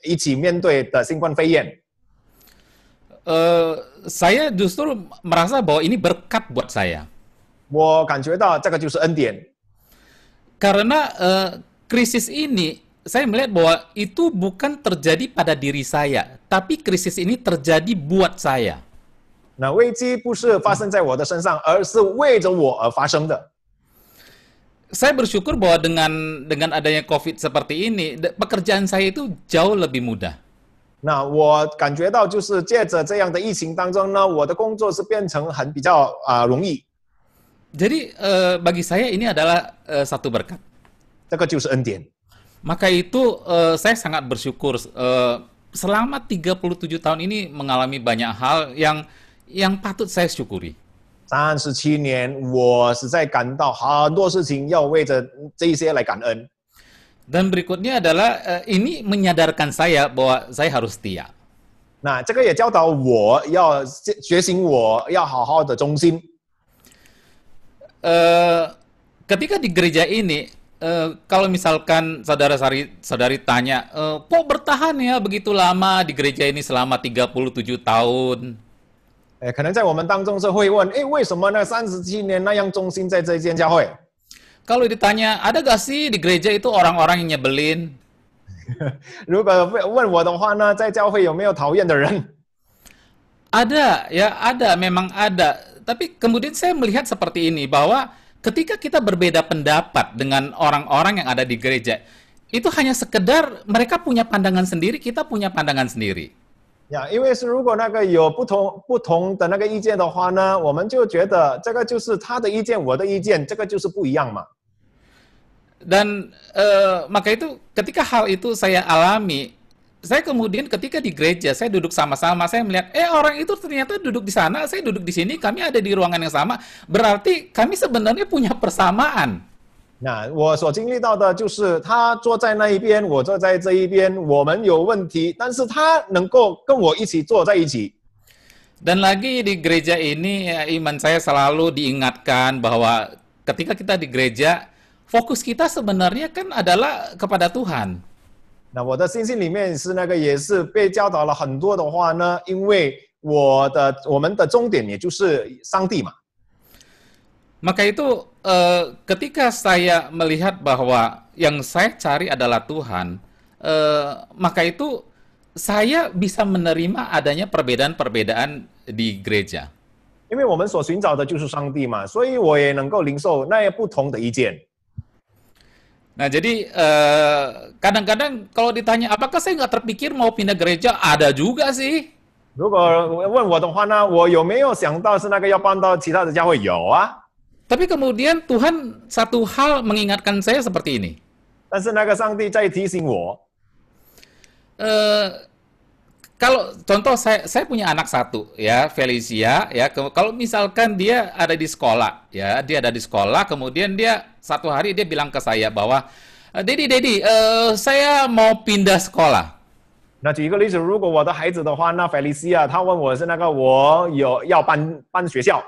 一起面对的新冠肺炎。 Saya justru merasa bahwa ini berkat buat saya. 我感觉到这个就是恩典。 Karena krisis ini, saya melihat bahwa itu bukan terjadi pada diri saya, tapi krisis ini terjadi buat saya. 那危机不是发生在我的身上，而是为着我而发生的。 Saya bersyukur bahwa dengan adanya COVID seperti ini, pekerjaan saya itu jauh lebih mudah. 那我感觉到就是借着这样的疫情当中呢，我的工作是变成比较容易。 Jadi bagi saya ini adalah satu berkat. 这个就是恩典。 Maka itu saya sangat bersyukur selama 37 tahun ini mengalami banyak hal yang patut saya syukuri. 37年，我实在感到很多事情要为着这一些来感恩。 Dan berikutnya adalah ini menyadarkan saya bahwa saya harus setia. 那这个也教导我要觉醒，我要好好的忠心。 Ketika di gereja ini, kalau misalkan saudara-saudari tanya, kok bertahan ya begitu lama di gereja ini selama 37 tahun? 可能在我们当中是会问，为什么呢？37年那样忠心在这间教会？ Kalau ditanya, ada gak sih di gereja itu orang-orang yang nyebelin? 如果问我的话呢，在教会有没有讨厌的人？ Ada, ya ada, memang ada. Tapi kemudian saya melihat seperti ini, bahwa ketika kita berbeda pendapat dengan orang-orang yang ada di gereja, itu hanya sekedar mereka punya pandangan sendiri, kita punya pandangan sendiri. 呀，因为是如果那个有不同的那个意见的话呢，我们就觉得这个就是他的意见，我的意见，这个就是不一样嘛。 Dan maka itu ketika hal itu saya alami, saya kemudian ketika di gereja saya duduk sama-sama, saya melihat orang itu ternyata duduk di sana, saya duduk di sini, kami ada di ruangan yang sama, berarti kami sebenarnya punya persamaan. 那我所经历到的就是他坐在那一边，我坐在这一边，我们有问题，但是他能够跟我一起坐在一起。 Dan lagi di gereja ini, iman saya selalu diingatkan bahwa ketika kita di gereja, fokus kita sebenarnya kan adalah kepada Tuhan. 那我的信心里面是那个也是被教导了很多的话呢，因为我们的终点也就是上帝嘛。Maka itu ketika saya melihat bahwa yang saya cari adalah Tuhan, maka itu saya bisa menerima adanya perbedaan-perbedaan di gereja. 因为我们所寻找的就是上帝嘛，所以我也能够领受那些不同的意见。 Nah, jadi kadang-kadang kalau ditanya apakah saya nggak terpikir mau pindah gereja, ada juga sih. 如果问我的话呢，我有没有想到是那个要搬到其他的教会？有啊， Tapi kemudian Tuhan satu hal mengingatkan saya seperti ini. 但是那个上帝在提醒我， Kalau contoh saya punya anak satu ya, Felicia ya. Kalau misalkan dia ada di sekolah ya, dia ada di sekolah, kemudian dia satu hari dia bilang ke saya bahwa Dedi, saya mau pindah sekolah. 那举一个例子，如果我的孩子的话，那菲利西亚他问我是那个我有要搬学校，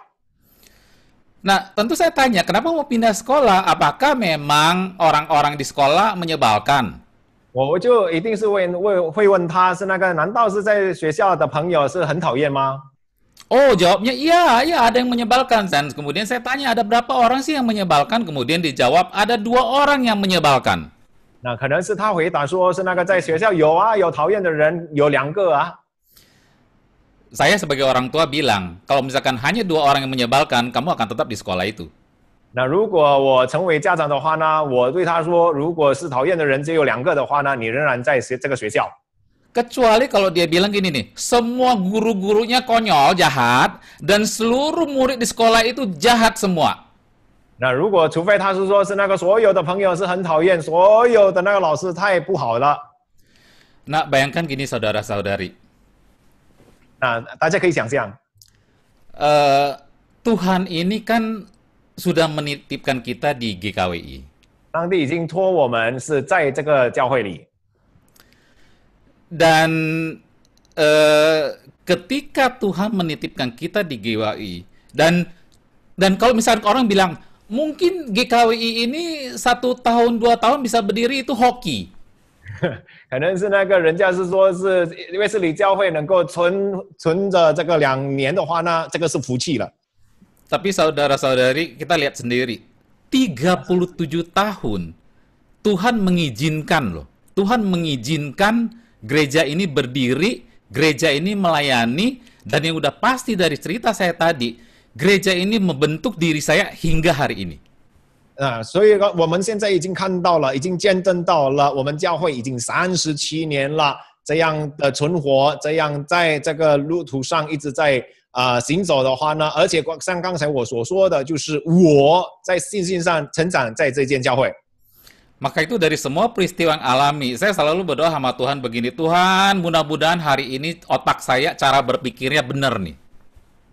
Nah, tentu saya tanya, kenapa mau pindah sekolah? Apakah memang orang-orang di sekolah menyebalkan? 我就一定是会问他是那个，难道是在学校的朋友是很讨厌吗？ Oh, jawabnya iya, ada yang menyebalkan. Dan kemudian saya tanya, ada berapa orang sih yang menyebalkan? Kemudian dijawab, ada 2 orang yang menyebalkan. 那可能是他回答说是那个在学校有啊，有讨厌的人有2个啊。 Saya sebagai orang tua bilang, kalau misalkan hanya 2 orang yang menyebalkan, kamu akan tetap di sekolah itu. 那如果我成为家长的话呢，我对他说，如果是讨厌的人只有2个的话呢，你仍然在这个学校。 Kecuali kalau dia bilang gini nih, semua guru-gurunya konyol, jahat, dan seluruh murid di sekolah itu jahat semua. 那如果除非他是说是那个所有的朋友是很讨厌，所有的那个老师太不好了。 Nah, bayangkan gini saudara-saudari. 那大家可以想象， Tuhan ini kan sudah menitipkan kita di GKWI. 上帝已经托我们是在这个教会里。 Dan ketika Tuhan menitipkan kita di GKWI, dan kalau misalnya orang bilang, mungkin GKWI ini 1 tahun 2 tahun bisa berdiri, itu hoki. 可能是那个人家是说是卫斯理教会能够存着这个2年的话呢，这个是福气了。 Tapi saudara-saudari, kita lihat sendiri, 37 tahun Tuhan mengizinkan loh. Tuhan mengizinkan gereja ini berdiri, gereja ini melayani, dan yang udah pasti dari cerita saya tadi, gereja ini membentuk diri saya hingga hari ini. 所以我们现在已经看到了，已经见证到了，我们教会已经37年了，这样的存活，这样在这个路途上一直在行走的话呢，而且像刚才我所说的，就是我在信心上成长在这间教会。 Maka itu dari semua peristiwa yang alami, saya selalu berdoa sama Tuhan begini, Tuhan mudah-mudahan hari ini otak saya cara berpikirnya benar nih.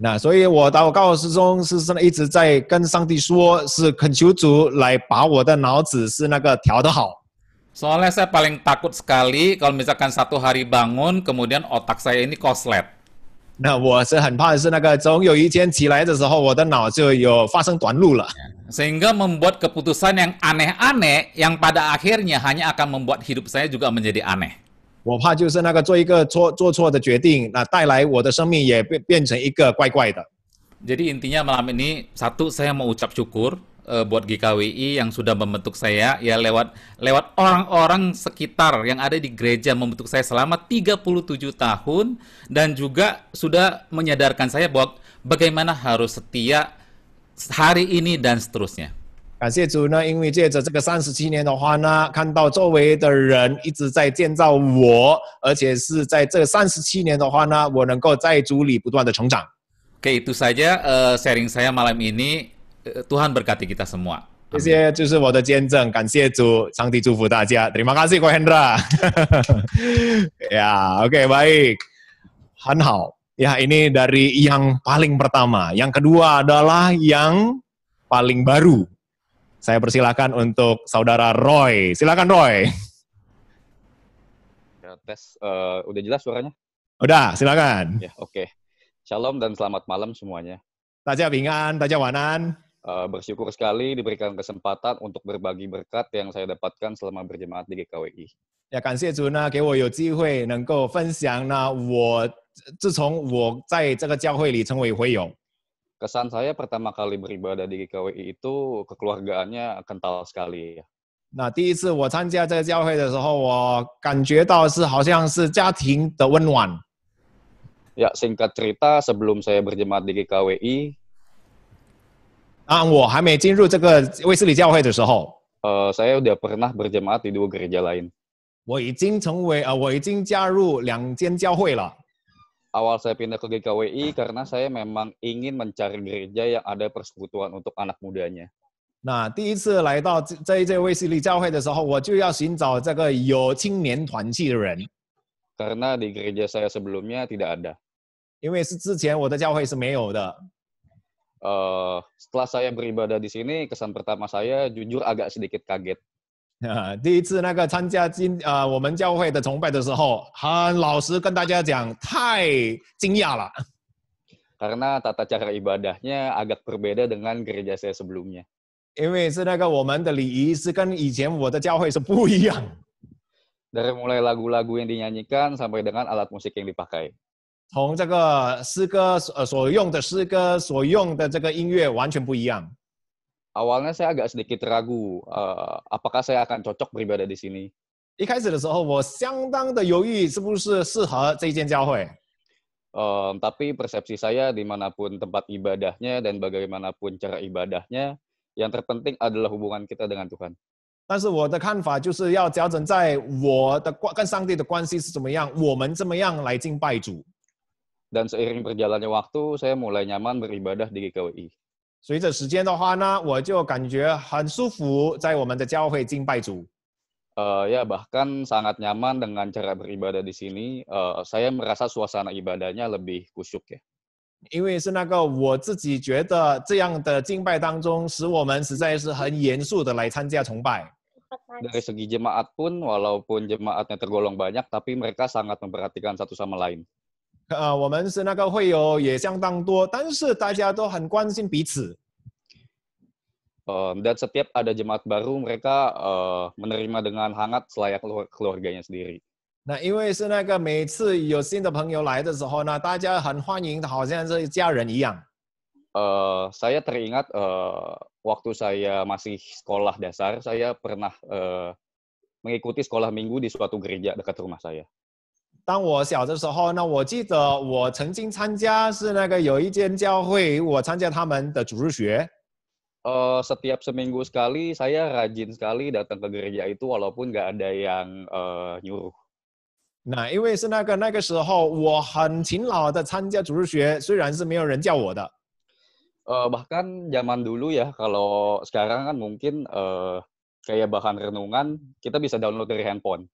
那所以我祷告之中是一直在跟上帝说，是恳求主来把我的脑子是那个调得好。 Soalnya saya paling takut sekali kalau misalkan satu hari bangun, kemudian otak saya ini koslet. 那我是很怕的是那个总有一天起来的时候，我的脑就有发生短路了。 Sehingga membuat keputusan yang aneh-aneh, yang pada akhirnya hanya akan membuat hidup saya juga menjadi aneh. 我怕就是那个做一个做错的决定，那带来我的生命也变成一个怪怪的。 Jadi intinya malam ini, satu, saya mau ucap syukur buat GKWI yang sudah membentuk saya, ya lewat orang-orang sekitar yang ada di gereja membentuk saya selama 37 tahun, dan juga sudah menyadarkan saya bahwa bagaimana harus setia hari ini dan seterusnya. 感谢主呢，因为借着这个37年的话呢，看到周围的人一直在建造我，而且是在这37年的话呢，我能够在主里不断的成长。 Oke, itu saja sharing saya malam ini. Tuhan berkati kita semua. 这些就是我的见证，感谢主，上帝祝福大家。Terima kasih, Ko Hendra. Ya, oke, baik. 很好. Ya, ini dari yang paling pertama. Yang kedua adalah yang paling baru. Saya persilakan untuk saudara Roy. Silakan Roy. Ya, tes, udah jelas suaranya? Udah, silakan. Ya, oke. Shalom dan selamat malam semuanya. 大家平安，大家晚安。 Bersyukur sekali diberikan kesempatan untuk berbagi berkat yang saya dapatkan selama berjemaat di GKWI. 也感谢主呢，给我有机会能够分享呢，自从我在这个教会里成为会友。Kesan saya pertama kali beribadah di GKWI itu kekeluargaannya kental sekali ya. 那第一次我参加这个教会的时候，我感觉到是好像是家庭的温暖。 Ya, singkat cerita, sebelum saya berjemaat di GKWI, 我还没进入这个卫斯理教会的时候， saya udah pernah berjemaat di 2 gereja lain. 我已经加入2间教会了。 Awal saya pindah ke GKWI karena saya memang ingin mencari gereja yang ada persekutuan untuk anak mudanya. 那第一次来到这一届卫斯理教会的时候，我就要寻找这个有青年团契的人， Karena di gereja saya sebelumnya tidak ada. 因为是之前我的教会是没有的。 Setelah saya beribadah di sini, kesan pertama saya jujur agak sedikit kaget. 第一次那个参加我们教会的崇拜的时候，很老实跟大家讲，太惊讶了。 Karena tata cara ibadahnya agak berbeda dengan gereja saya sebelumnya. 因为是那个我们的礼仪是跟以前我的教会是不一样。 Dari mulai lagu-lagu yang dinyanyikan sampai dengan alat musik yang dipakai. 从这个诗歌所用的诗歌所用的这个音乐完全不一样。 Awalnya saya agak sedikit ragu, apakah saya akan cocok beribadah di sini. 一开始的时候，我相当的犹豫是不是适合这一间教会。 Tapi persepsi saya dimanapun tempat ibadahnya dan bagaimanapun cara ibadahnya, yang terpenting adalah hubungan kita dengan Tuhan. 但是我的看法就是要调整在我的跟上帝的关系是怎么样，我们怎么样来敬拜主。 Dan seiring berjalannya waktu, saya mulai nyaman beribadah di GKWI. 随着时间的话呢，我就感觉很舒服，在我们的教会敬拜主。 Ya, bahkan sangat nyaman dengan cara beribadah di sini. Saya merasa suasana ibadahnya lebih kusyuk ya. 因为是那个我自己觉得这样的敬拜当中，使我们实在是很严肃的来参加崇拜。 Dari segi jemaat pun, walaupun jemaatnya tergolong banyak, tapi mereka sangat memperhatikan satu sama lain. 我们是那个会友也相当多，但是大家都很关心彼此。 Dan setiap ada jemaat baru, mereka menerima dengan hangat selayak keluarganya sendiri. 那因为是那个每次有新的朋友来的时候呢，大家很欢迎，好像是家人一样。 Saya teringat waktu saya masih sekolah dasar, saya pernah mengikuti sekolah minggu di suatu gereja dekat rumah saya. 当我小的时候呢，我记得我曾经参加是那个有一间教会，我参加他们的主日学。 Setiap seminggu sekali, saya rajin sekali datang ke gereja itu walaupun nggak ada yang nyuruh. 那因为是那个时候，我很勤劳的参加主日学，虽然是没有人叫我的。 Bahkan zaman dulu ya, kalau sekarang kan mungkin kayak bahan renungan, kita bisa download dari handphone.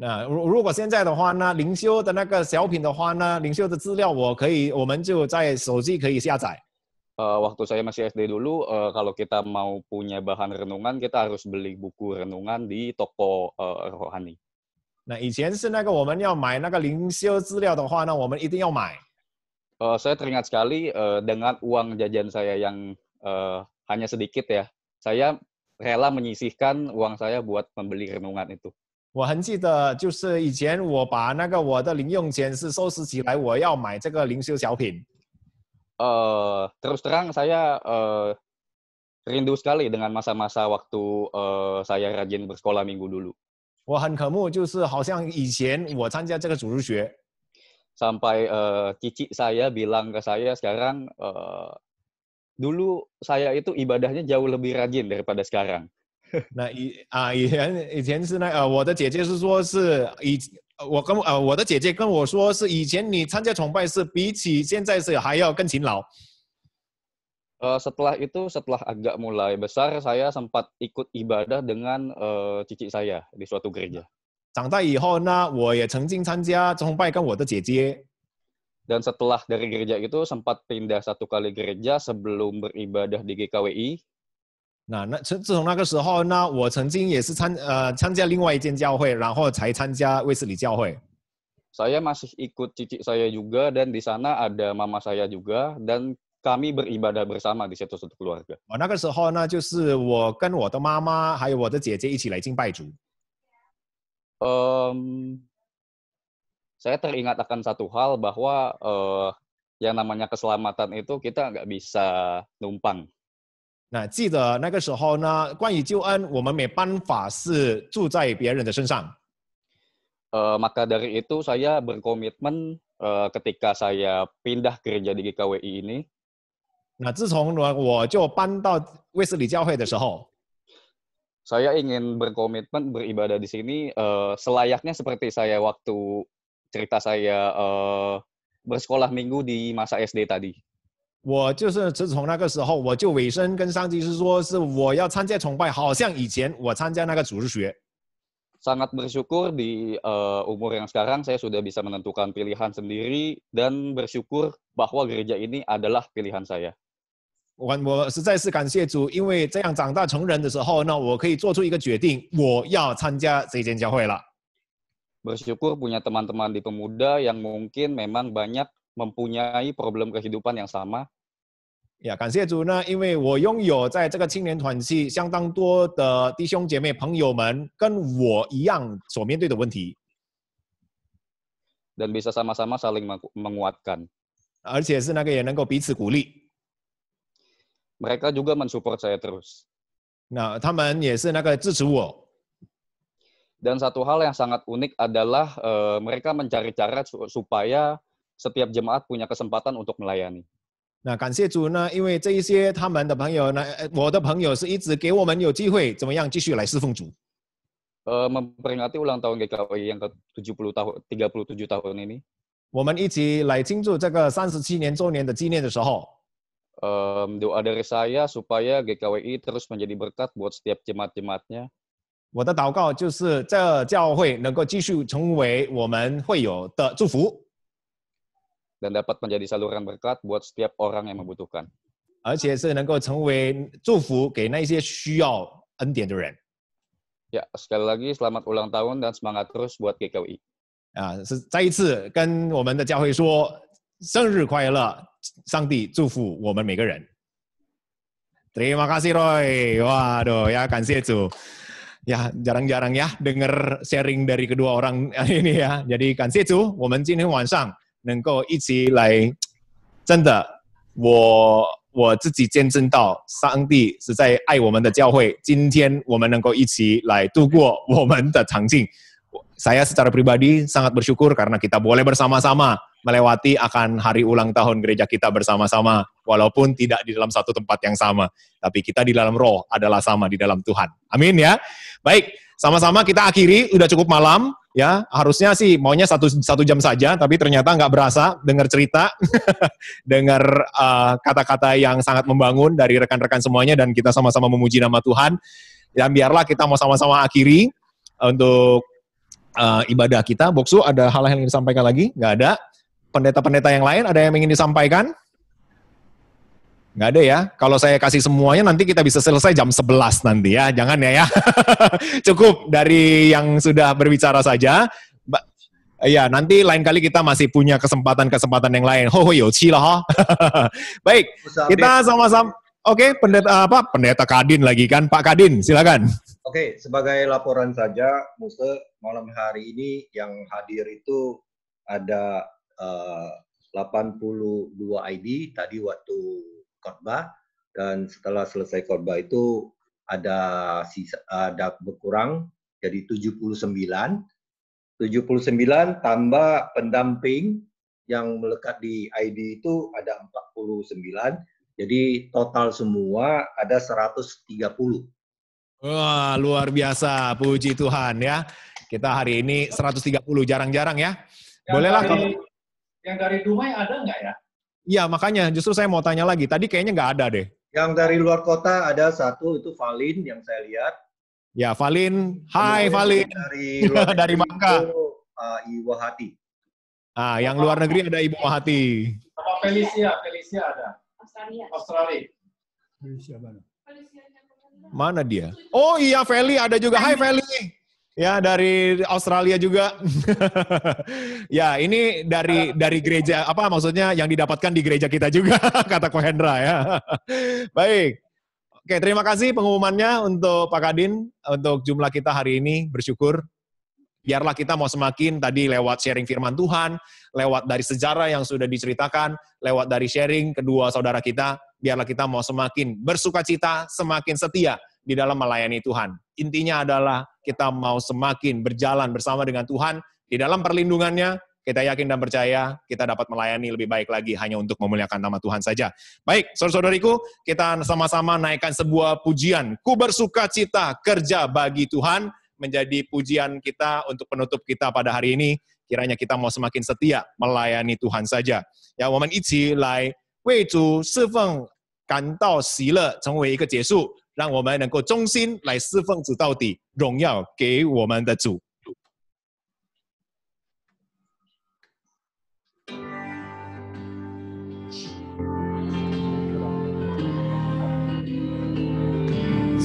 那如果现在的话呢，灵修的那个小品的话呢，灵修的资料我们就在手机可以下载。 Waktu saya masih SD dulu, kalau kita mau punya bahan renungan, kita harus beli buku renungan di toko rohani. 那以前是那个我们要买那个灵修资料的话呢，我们一定要买。 Saya teringat sekali dengan uang jajan saya yang hanya sedikit ya, saya rela menyisihkan uang saya buat membeli renungan itu. 我很记得，就是以前我把那个我的零用钱是收拾起来，我要买这个灵修小品。 Terus terang saya rindu sekali dengan masa-masa waktu saya rajin bersekolah minggu dulu. 我很渴慕，就是好像以前我参加这个主日学。 Sampai cici saya bilang ke saya sekarang, dulu saya itu ibadahnya jauh lebih rajin daripada sekarang. 那以前是我的姐姐是说是我的姐姐跟我说是以前你参加崇拜是比起现在是还要更勤劳。 Setelah itu, setelah agak mulai besar, saya sempat ikut ibadah dengan cici saya di suatu gereja. 长大以后呢，我也曾经参加崇拜跟我的姐姐。 Dan setelah dari gereja itu sempat pindah satu kali gereja sebelum beribadah di GKWI. 自从那个时候呢，我曾经也是参加另外一间教会，然后才参加卫斯理教会。 Saya masih ikut cici saya juga dan di sana ada mama saya juga dan kami beribadah bersama di satu keluarga. 我那个时候呢，就是我跟我的妈妈还有我的姐姐一起来敬拜主。 Saya teringat akan satu hal bahwa yang namanya keselamatan itu kita nggak bisa numpang. 那记得那个时候呢，关于救恩，我们没办法是住在别人的身上。 Maka dari itu saya berkomitmen ketika saya pindah gereja di GKWI ini, 那自从呢我就搬到卫斯理教会的时候， saya ingin berkomitmen beribadah di sini selayaknya seperti saya waktu cerita saya bersekolah minggu di masa SD tadi. 我就是自从那个时候，我就委身跟上帝是说，是我要参加崇拜，好像以前我参加那个主日学。 Sangat bersyukur di umur yang sekarang saya sudah bisa menentukan pilihan sendiri dan bersyukur bahwa gereja ini adalah pilihan saya. 我实在是感谢主，因为这样长大成人的时候呢，我可以做出一个决定，我要参加这间教会了。 Bersyukur punya teman-teman di pemuda yang mungkin memang banyak mempunyai problem kehidupan yang sama. 呀，感谢主呢，因为我拥有在这个青年团契相当多的弟兄姐妹朋友们，跟我一样所面对的问题， Dan bisa sama-sama saling menguatkan. 而且是那个也能够彼此鼓励。 Mereka juga mensupport saya terus. 那他们也是那个支持我。 Dan satu hal yang sangat unik adalah mereka mencari cara supaya setiap jemaat punya kesempatan untuk melayani. 那感谢主呢，因为这一些他们的朋友呢，我的朋友是一直给我们有机会，怎么样继续来侍奉主。 Memperingati ulang tahun GKWI yang ke-70 tahun, 37 tahun ini. 我们一起来庆祝这个37年周年的纪念的时候， Doa dari saya supaya GKWI terus menjadi berkat buat setiap jemaat-jemaatnya. 我的祷告就是这教会能够继续成为我们会友的祝福。 Dan dapat menjadi saluran berkat buat setiap orang yang membutuhkan. 而且是能够成为祝福给那些需要恩典的人。 Ya, sekali lagi selamat ulang tahun dan semangat terus buat GKWI. 是再一次跟我们的教会说生日快乐，上帝祝福我们每个人。Terima kasih Roy, waduh ya感谢主。 Ya jarang-jarang ya dengar sharing dari kedua orang ini ya. Jadi 感谢主，我们今天晚上能够一起来，真的，我自己见证到上帝是在爱我们的教会。今天我们能够一起来度过我们的长庆。Saya secara pribadi sangat bersyukur karena kita boleh bersama-sama melewati akan hari ulang tahun gereja kita bersama-sama. Walaupun tidak di dalam satu tempat yang sama. Tapi kita di dalam roh adalah sama di dalam Tuhan. Amin ya. Baik, sama-sama kita akhiri, udah cukup malam. Ya, harusnya sih maunya satu jam saja, tapi ternyata nggak berasa dengar cerita, dengar kata-kata yang sangat membangun dari rekan-rekan semuanya, dan kita sama-sama memuji nama Tuhan. Dan biarlah kita mau sama-sama akhiri untuk ibadah kita. Boksu, ada hal yang ingin disampaikan lagi? Nggak ada. Pendeta-pendeta yang lain ada yang ingin disampaikan? Nggak ada ya. Kalau saya kasih semuanya nanti kita bisa selesai jam 11 nanti ya. Jangan ya. Cukup dari yang sudah berbicara saja. Ya, nanti lain kali kita masih punya kesempatan-kesempatan yang lain. Yoci lah ha. Baik, kita sama-sama. Oke, pendeta Kadin lagi kan, Pak Kadin, silakan. Oke, sebagai laporan saja, Musa, malam hari ini yang hadir itu ada 82 ID tadi waktu khotbah, dan setelah selesai khotbah itu ada berkurang jadi 79 tambah pendamping yang melekat di ID itu ada 49, jadi total semua ada 130. Wah, luar biasa, puji Tuhan ya. Kita hari ini 130, jarang-jarang ya. Bolehlah kalau yang dari Dumai ada nggak ya? Iya, makanya justru saya mau tanya lagi. Tadi kayaknya nggak ada deh. Yang dari luar kota ada satu, itu Valin yang saya lihat. Ya, Valin. Hai, Valin. Dari luar dari Bangka. Ibu Hati. Yang luar negeri ada Ibu Mahati. Apa Felicia ada. Australia. Mana dia? Oh iya, Feli ada juga. Hai, Feli. Ya, dari Australia juga. Ya, ini dari gereja, apa maksudnya yang didapatkan di gereja kita juga, kata Ko Hendra ya. Baik. Oke, terima kasih pengumumannya untuk Pak Kadin, untuk jumlah kita hari ini, bersyukur. Biarlah kita mau semakin tadi lewat sharing firman Tuhan, lewat dari sejarah yang sudah diceritakan, lewat dari sharing kedua saudara kita, biarlah kita mau semakin bersukacita, semakin setia di dalam melayani Tuhan. Intinya adalah kita mau semakin berjalan bersama dengan Tuhan, di dalam perlindungannya, kita yakin dan percaya kita dapat melayani lebih baik lagi hanya untuk memuliakan nama Tuhan saja. Baik, saudara-saudariku, kita sama-sama naikkan sebuah pujian. Ku bersukacita kerja bagi Tuhan, menjadi pujian kita untuk penutup kita pada hari ini. Kiranya kita mau semakin setia melayani Tuhan saja. Ya, 我们一起来为主侍奉感到喜乐，成为一个结束，让我们能够忠心来侍奉主到底，荣耀给我们的主。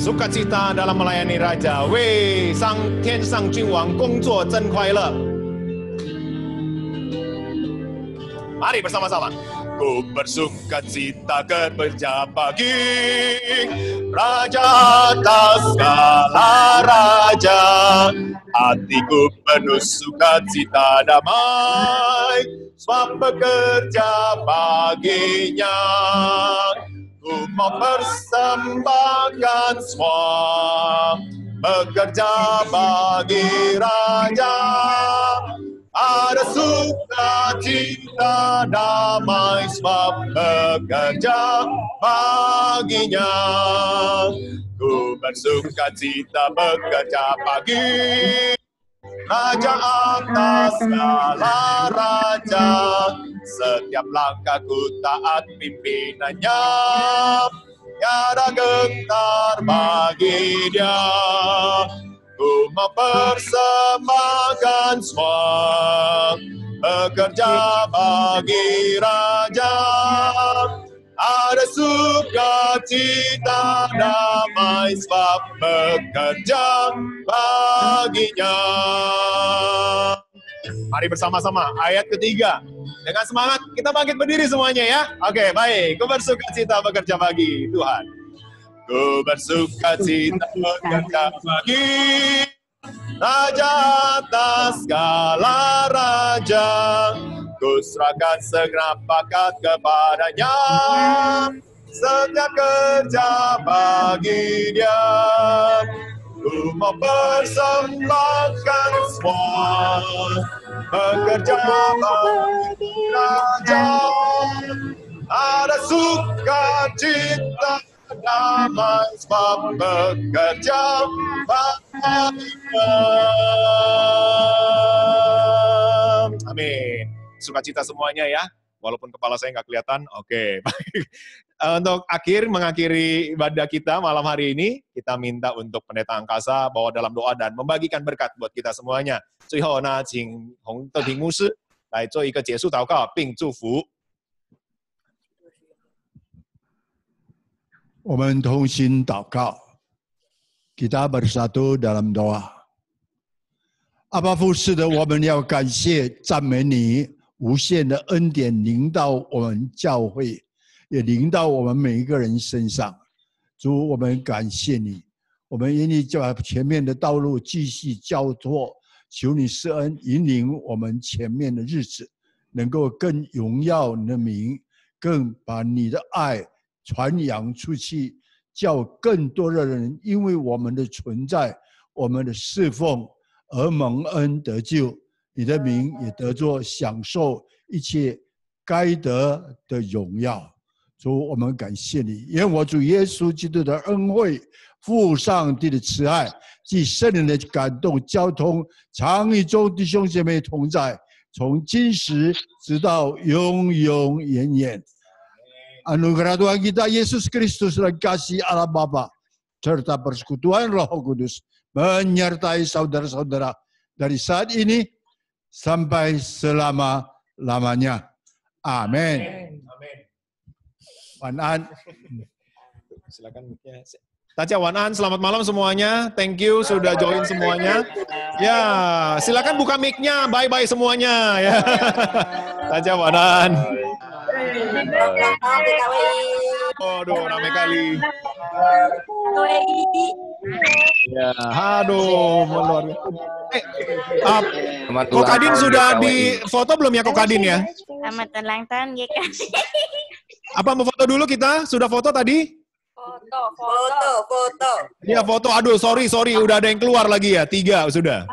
Sukacita dalam melayani Raja, 为上天上君王工作真快乐。Mari bersama-sama. Ku bersukacita kerja bagi Raja atas segala raja. Hatiku penuh sukacita damai, sebab bekerja baginya. Ku mempersembahkan semua, bekerja bagi Raja. Ada sukacita damai sebab bekerja baginya. Ku bersukacita bekerja bagi Raja atas segala raja. Setiap langkahku taat pimpinannya, tiada gentar bagi dia. Ku mempersembahkan semua, bekerja bagi Raja. Ada sukacita damai sebab bekerja baginya. Mari bersama-sama, ayat ketiga. Dengan semangat, kita bangkit berdiri semuanya ya. Oke, baik. Ku bersukacita bekerja bagi Tuhan. Ku bersukacita bekerja bagi Raja atas segala raja. Ku serahkan segenap bakat kepadanya, setiap kerja bagi dia. Ku mempersembahkan semua, bekerja bagi Raja. Ada sukacita damai sebab bekerja baginya. Amin. Sukacita semuanya ya, walaupun kepala saya nggak kelihatan. Oke, baik. Untuk mengakhiri ibadah kita malam hari ini, kita minta untuk Pendeta Angkasa bawa dalam doa dan membagikan berkat buat kita semuanya. 最后呢，请洪德平牧师来做一个结束祷告，并祝福。我们同心祷告， kita bersatu dalam doa。 阿爸父，是的，我们要感谢赞美你无限的恩典临到我们教会，也临到我们每一个人身上。主，我们感谢你，我们愿意把前面的道路继续交托，求你施恩引领我们前面的日子，能够更荣耀你的名，更把你的爱传扬出去，叫更多的人因为我们的存在，我们的侍奉而蒙恩得救，你的名也得着享受一切该得的荣耀。主，我们感谢你，愿我主耶稣基督的恩惠、父上帝的慈爱及圣灵的感动交通，常与众弟兄姐妹同在，从今时直到永永远远。Anugerah Tuhan kita Yesus Kristus dan kasih Allah Bapa serta persekutuan Roh Kudus menyertai saudara-saudara dari saat ini sampai selama-lamanya. Amin. Wanan. Silakan. Taca Wanan, selamat malam semuanya. Thank you sudah join semuanya. Ya, silakan buka mic-nya. Bye-bye semuanya ya. Taca Wanan. Aduh, rame kali. Ya, aduh, luar Selamat Kok ulang Kadin tahun sudah GKWI. di foto belum ya Kok Kadin ya? Selamat ulang tahun GKWI. Apa mau foto dulu kita? Sudah foto tadi? Foto. Iya foto. Aduh, sorry. Udah ada yang keluar lagi ya. 3 sudah.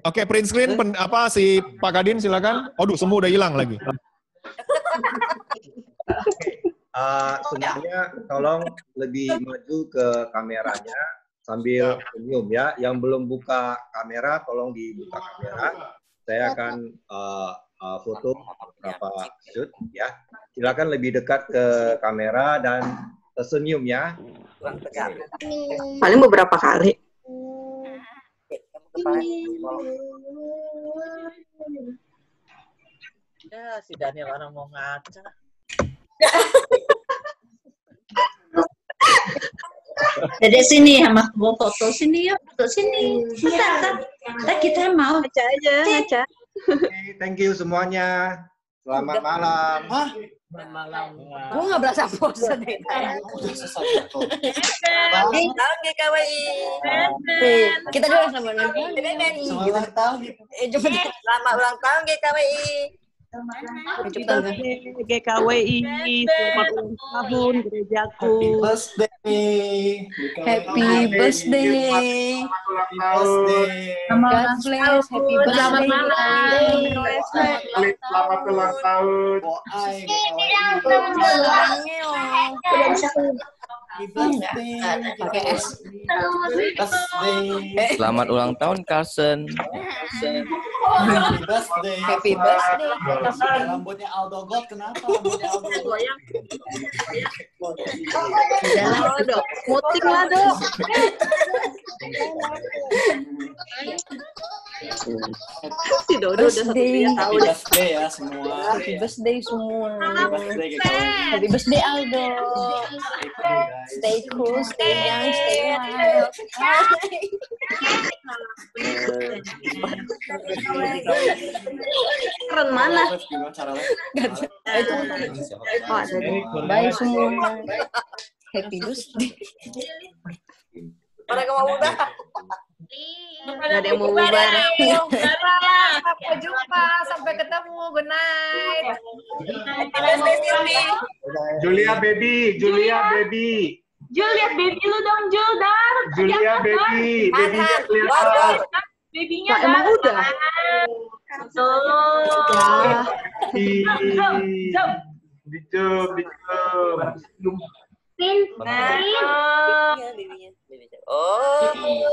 Oke, print screen si Pak Kadin silakan. Aduh, semua udah hilang lagi. Semuanya tolong lebih maju ke kameranya sambil senyum ya. Yang belum buka kamera, tolong dibuka kamera. Saya akan foto beberapa shoot ya. Silakan lebih dekat ke kamera dan tersenyum ya. Paling beberapa kali. Ya, si Daniel orang mau ngaca. Dari sini sama mau foto sini yuk, foto sini. Bentar, kita mau Ngaca aja, ngaca. Oke, thank you semuanya. Selamat malam. Gue nggak berasa bosan deh. Tahun GKWI. Kita dulu sama nonton. Selamat tahun. Selamat ulang tahun GKWI. GKWI, selamat ulang tahun gerejaku. Happy birthday. God bless. Happy birthday. Selamat malam. Selamat ulang tahun. Pakai es. Selamat ulang tahun, Carson. Happy birthday. Rambutnya Aldo God, kenapa rambutnya Aldo God? Dok, muting lah, Dok. Si Dodo udah 1 tahun. Happy birthday ya semua. Happy birthday semua. Happy birthday Happy birthday Aldo. Stay cool, stay young, stay wild. Keren mana? Bye semua. Happy birthday. Orang mau ubah. Gak ada yang mau ubah. Sampai jumpa, sampai ketemu. Good night. Julia baby. Juliet baby lu dong, Jul, dar. Julia baby. Babynya kelihatan. Babynya Nah, emang udah. Dicum.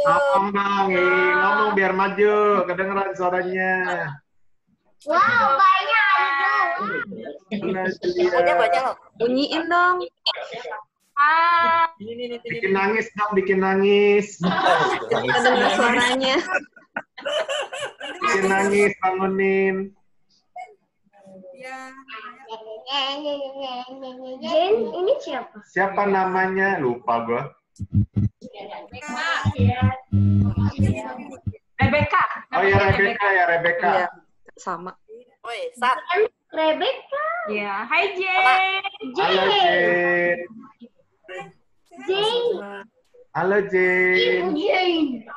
Ngomong dong, ngomong biar maju, kedengeran suaranya. Wow, banyak. Banyak. Bunyiin dong. Bikin nangis dong, bikin nangis. Kita dengar suaranya. Bikin nangis, bangunin. Jen, ini siapa? Siapa namanya? Lupa gua. Rebecca. Oh ya Rebecca. Iya, sama. Woi, Sat. Rebecca. Ya, hai Jen. Halo Jen. Jen. Halo Jen. Jen.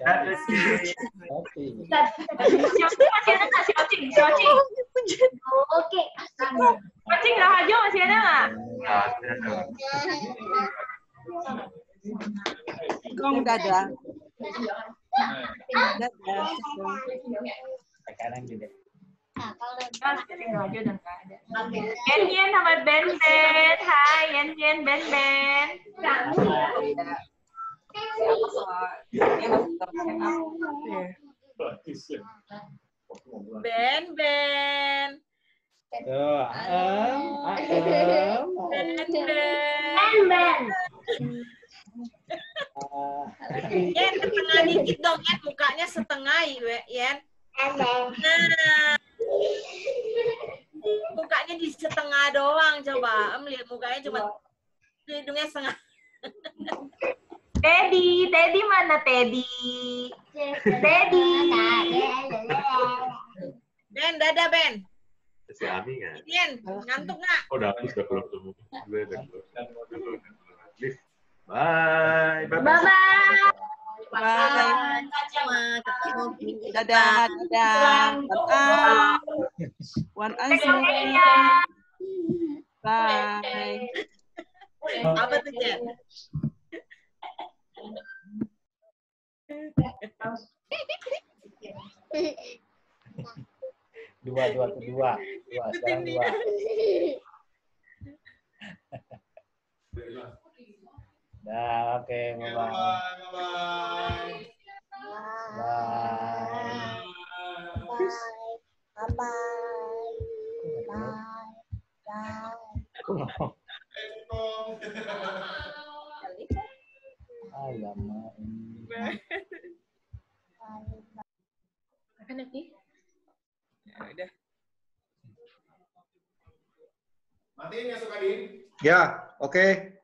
Halo Jen. Masih ada nggak si Ocing? Si Ocing. Oke. Ocing Rahajo masih ada nggak? Gong dada. Sekarang juga. Yen sama Ben. Hai Yen Ben. Ben. Yen, setengah dikit dong, Yen. Mukanya setengah, Yen. Nah, mukanya di setengah doang, coba. Lihat mukanya cuma hidungnya setengah. Teddy mana Teddy? Ben, dadah Ben. Si Ami nggak? Ian, ngantuk nggak? Oh, udah keluar tuh. Gue udah keluar. Lift. Bye. Bye-bye. Bye. Ketemu minggu Dadah, depan. dadah. Bye. Wan Ansu. Bye. Apa tuh, Jen? Dua. Sekarang dua. Nah, oke, bye-bye. Alamak. Apa nanti? Ya udah. Matiin ya, Sukadin. Ya, oke.